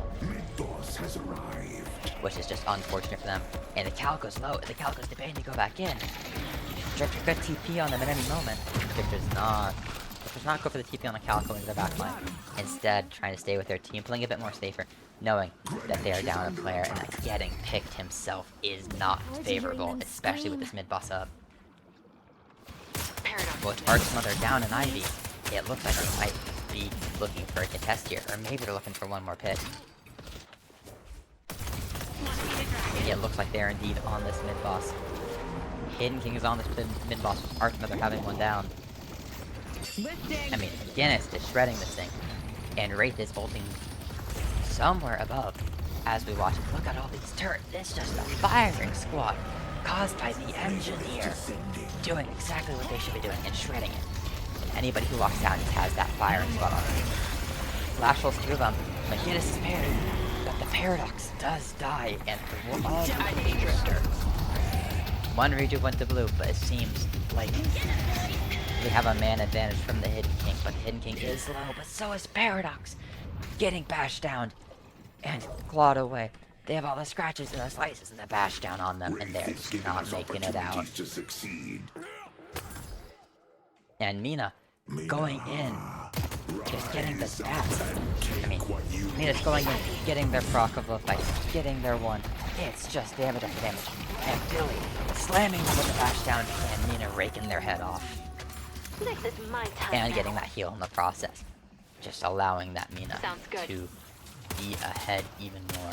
Has arrived. Which is just unfortunate for them. And the Calico's low, and the Calico's debating to go back in. Drifter could TP on them at any moment. Drifter's not go for the TP on the Calico into the backline. Instead, trying to stay with their team, playing a bit more safer. knowing that they are down a player and that getting picked himself is not favorable, especially with this mid boss up. Paradox. With Archmother down in Ivy, it looks like they might be looking for a contest here, or maybe they're looking for one more pit. It looks like they're indeed on this mid boss. Hidden King is on this mid boss with Archmother having one down. I mean, Guinness is shredding this thing, and Wraith is ulting somewhere above as we watch. Look at all these turrets. It's just a firing squad caused by the engineer doing exactly what they should be doing and shredding it. And anybody who walks down just has that firing squad on them. Lash rolls through them, but Guinness is parried. But the Paradox does die, and all the Drifter. One rejuve went to blue, but it seems like we have a man advantage from the Hidden King, but the Hidden King is low, but so is Paradox. Getting bashed down and clawed away. They have all the scratches and the slices and the bash down on them, and they're just not making it out. To succeed. And Mina going in, just getting the stats. I mean, Mina's going in, getting their proc of the fight, getting their one. It's just damage after damage. And Billy slamming them with the bash down, and Mina raking their head off. This is my time. And now. getting that heal in the process. Just allowing that Mina Sounds good. to be ahead even more.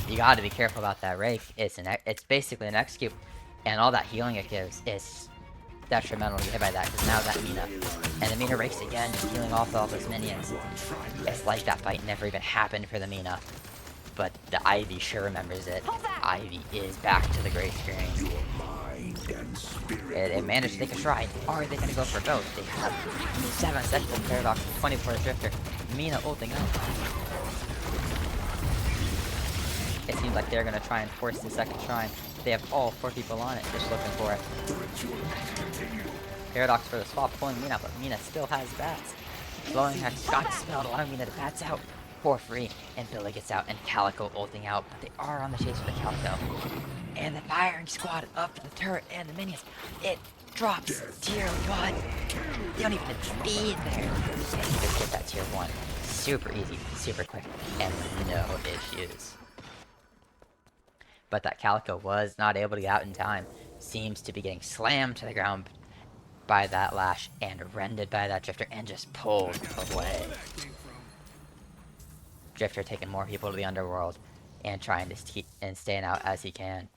You gotta be careful about that rake. It's basically an execute, and all that healing it gives is detrimental to hit by that, because now that Mina. And the Mina rakes again, just healing off all those minions. It's like that fight never even happened for the Mina. But the Ivy sure remembers it. Ivy is back to the great experience. They managed to take a shrine. Are they gonna go for both? They have 7 seconds of Paradox, 24 Drifter. Mina ulting up. It seems like they're gonna try and force the second shrine. They have all 4 people on it, just looking for it. Paradox for the swap, pulling Mina, but Mina still has bats. Blowing Hex got spelled, allowing Mina to bats out for free, and Billy gets out, and Calico ulting out, but they are on the chase for the Calico. And the firing squad up the turret and the minions. It drops tier 1. They don't even speed there. And you just get that tier 1. Super easy, super quick, and no issues. But that Calico was not able to get out in time. Seems to be getting slammed to the ground by that Lash and rended by that Drifter and just pulled away. Drifter taking more people to the underworld and trying to keep and staying out as he can.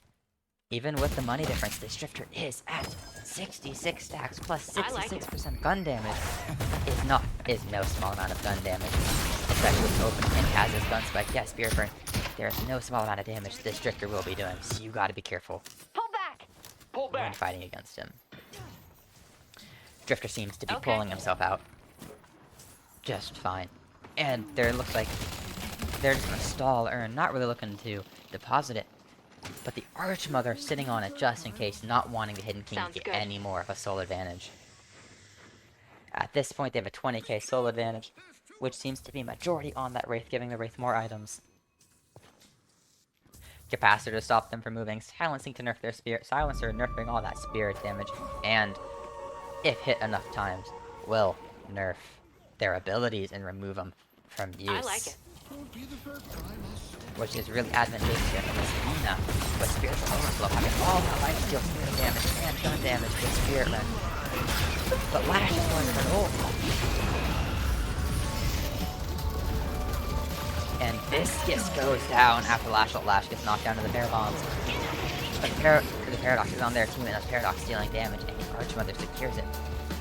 Even with the money difference, this Drifter is at 66 stacks plus 66% gun damage. Is no small amount of gun damage. Especially with open and has his gun spike. Yes, Spirit Burn. There's no small amount of damage this Drifter will be doing, so you gotta be careful Pull back. Pull when back. fighting against him. Drifter seems to be pulling himself out just fine. And there looks like they're just gonna stall Urn, not really looking to deposit it. But the Archmother sitting on it just in case, not wanting the Hidden King Sounds to get good. any more of a soul advantage. At this point, they have a 20k soul advantage, which seems to be majority on that Wraith, giving the Wraith more items. Capacitor to stop them from moving, silencing to nerf their spirit, silencer nerfing all that spirit damage, and if hit enough times, will nerf their abilities and remove them from use. I like it. Which is really advantageous here against Mina with Spiritual Overflow, having all that life steal spirit damage and gun damage with Spirit Rend. But Lash is going for an ult. And Viscus goes down after Lash gets knocked down to the Bear Bombs. But the Paradox is on there too, and that's Paradox dealing damage, and Archmother secures it.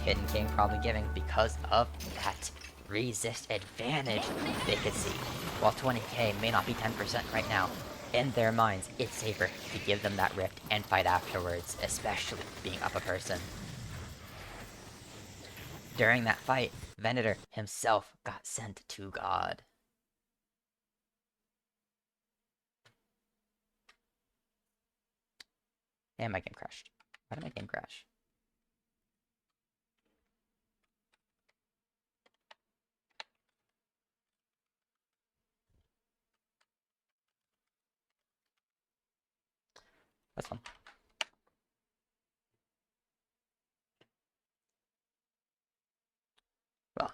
Hidden King probably giving because of that resist advantage they could see. While 20k may not be 10% right now, in their minds, it's safer to give them that rift and fight afterwards, especially being up a person. During that fight, Venator himself got sent to God. And my game crashed. Why did my game crash? That's fun. Well,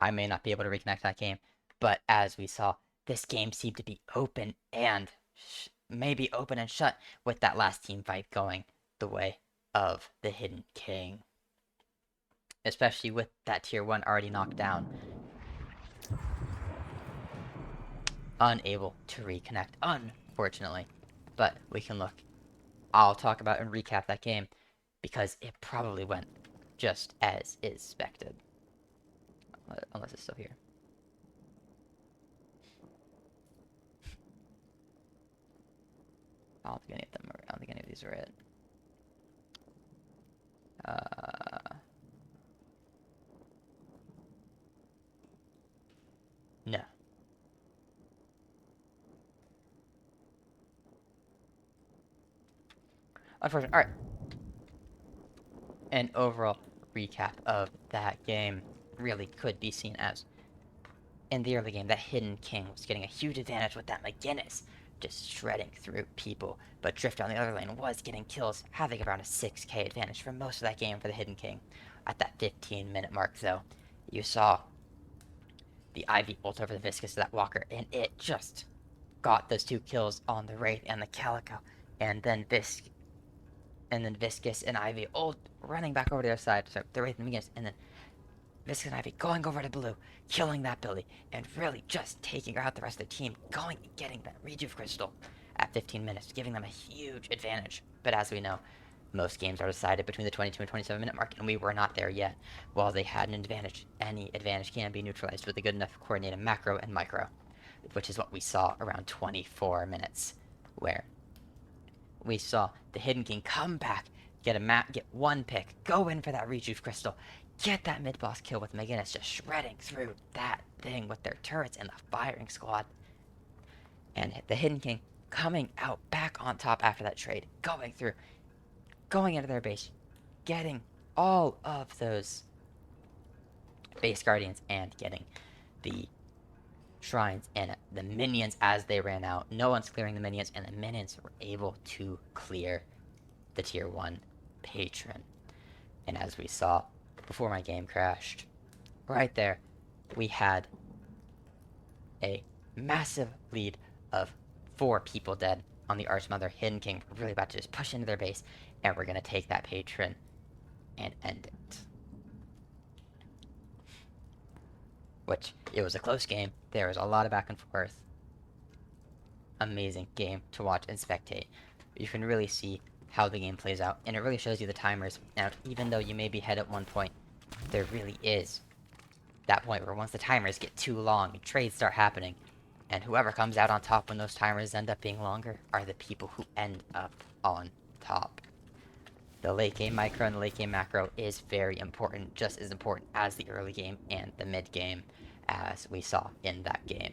I may not be able to reconnect that game, but as we saw, this game seemed to be open and maybe open and shut with that last team fight going the way of the Hidden King. Especially with that tier 1 already knocked down. Unable to reconnect, unfortunately. But we can look. I'll talk about and recap that game because it probably went just as expected. Unless it's still here. I don't think any of them are, I don't think any of these are it. No. Unfortunately. Alright. An overall recap of that game really could be seen as, in the early game, that Hidden King was getting a huge advantage with that McGinnis just shredding through people, but Drift on the other lane was getting kills, having around a 6k advantage for most of that game for the Hidden King. At that 15-minute mark, though, you saw the Ivy ult over the Viscus to that Walker, and it just got those 2 kills on the Wraith and the Calico, and then Viscus and Ivy ult running back over to the other side, so the Wraith and McGinnis, and then Viscus and Ivy going over to blue, killing that Billy, and really just taking out the rest of the team, going and getting that Rejuve Crystal at 15 minutes, giving them a huge advantage. But as we know, most games are decided between the 22 and 27 minute mark, and we were not there yet. While they had an advantage, any advantage can be neutralized with a good enough coordinated macro and micro, which is what we saw around 24 minutes, where we saw the Hidden King come back, get one pick, go in for that Rejuve Crystal, get that mid-boss kill with McGinnis just shredding through that thing with their turrets and the firing squad. And the Hidden King coming out back on top after that trade, going into their base, getting all of those base guardians and getting the shrines and the minions as they ran out. No one's clearing the minions, and the minions were able to clear the tier 1 patron. And as we saw before my game crashed, right there, we had a massive lead of 4 people dead on the Archmother. Hidden King were really about to just push into their base, and we're going to take that patron and end it. Which, it was a close game. There was a lot of back and forth. Amazing game to watch and spectate. You can really see how the game plays out, and it really shows you the timers. Now, even though you may be ahead at one point, there really is that point where once the timers get too long, trades start happening, and whoever comes out on top when those timers end up being longer are the people who end up on top. The late game micro and the late game macro is very important, just as important as the early game and the mid game, as we saw in that game.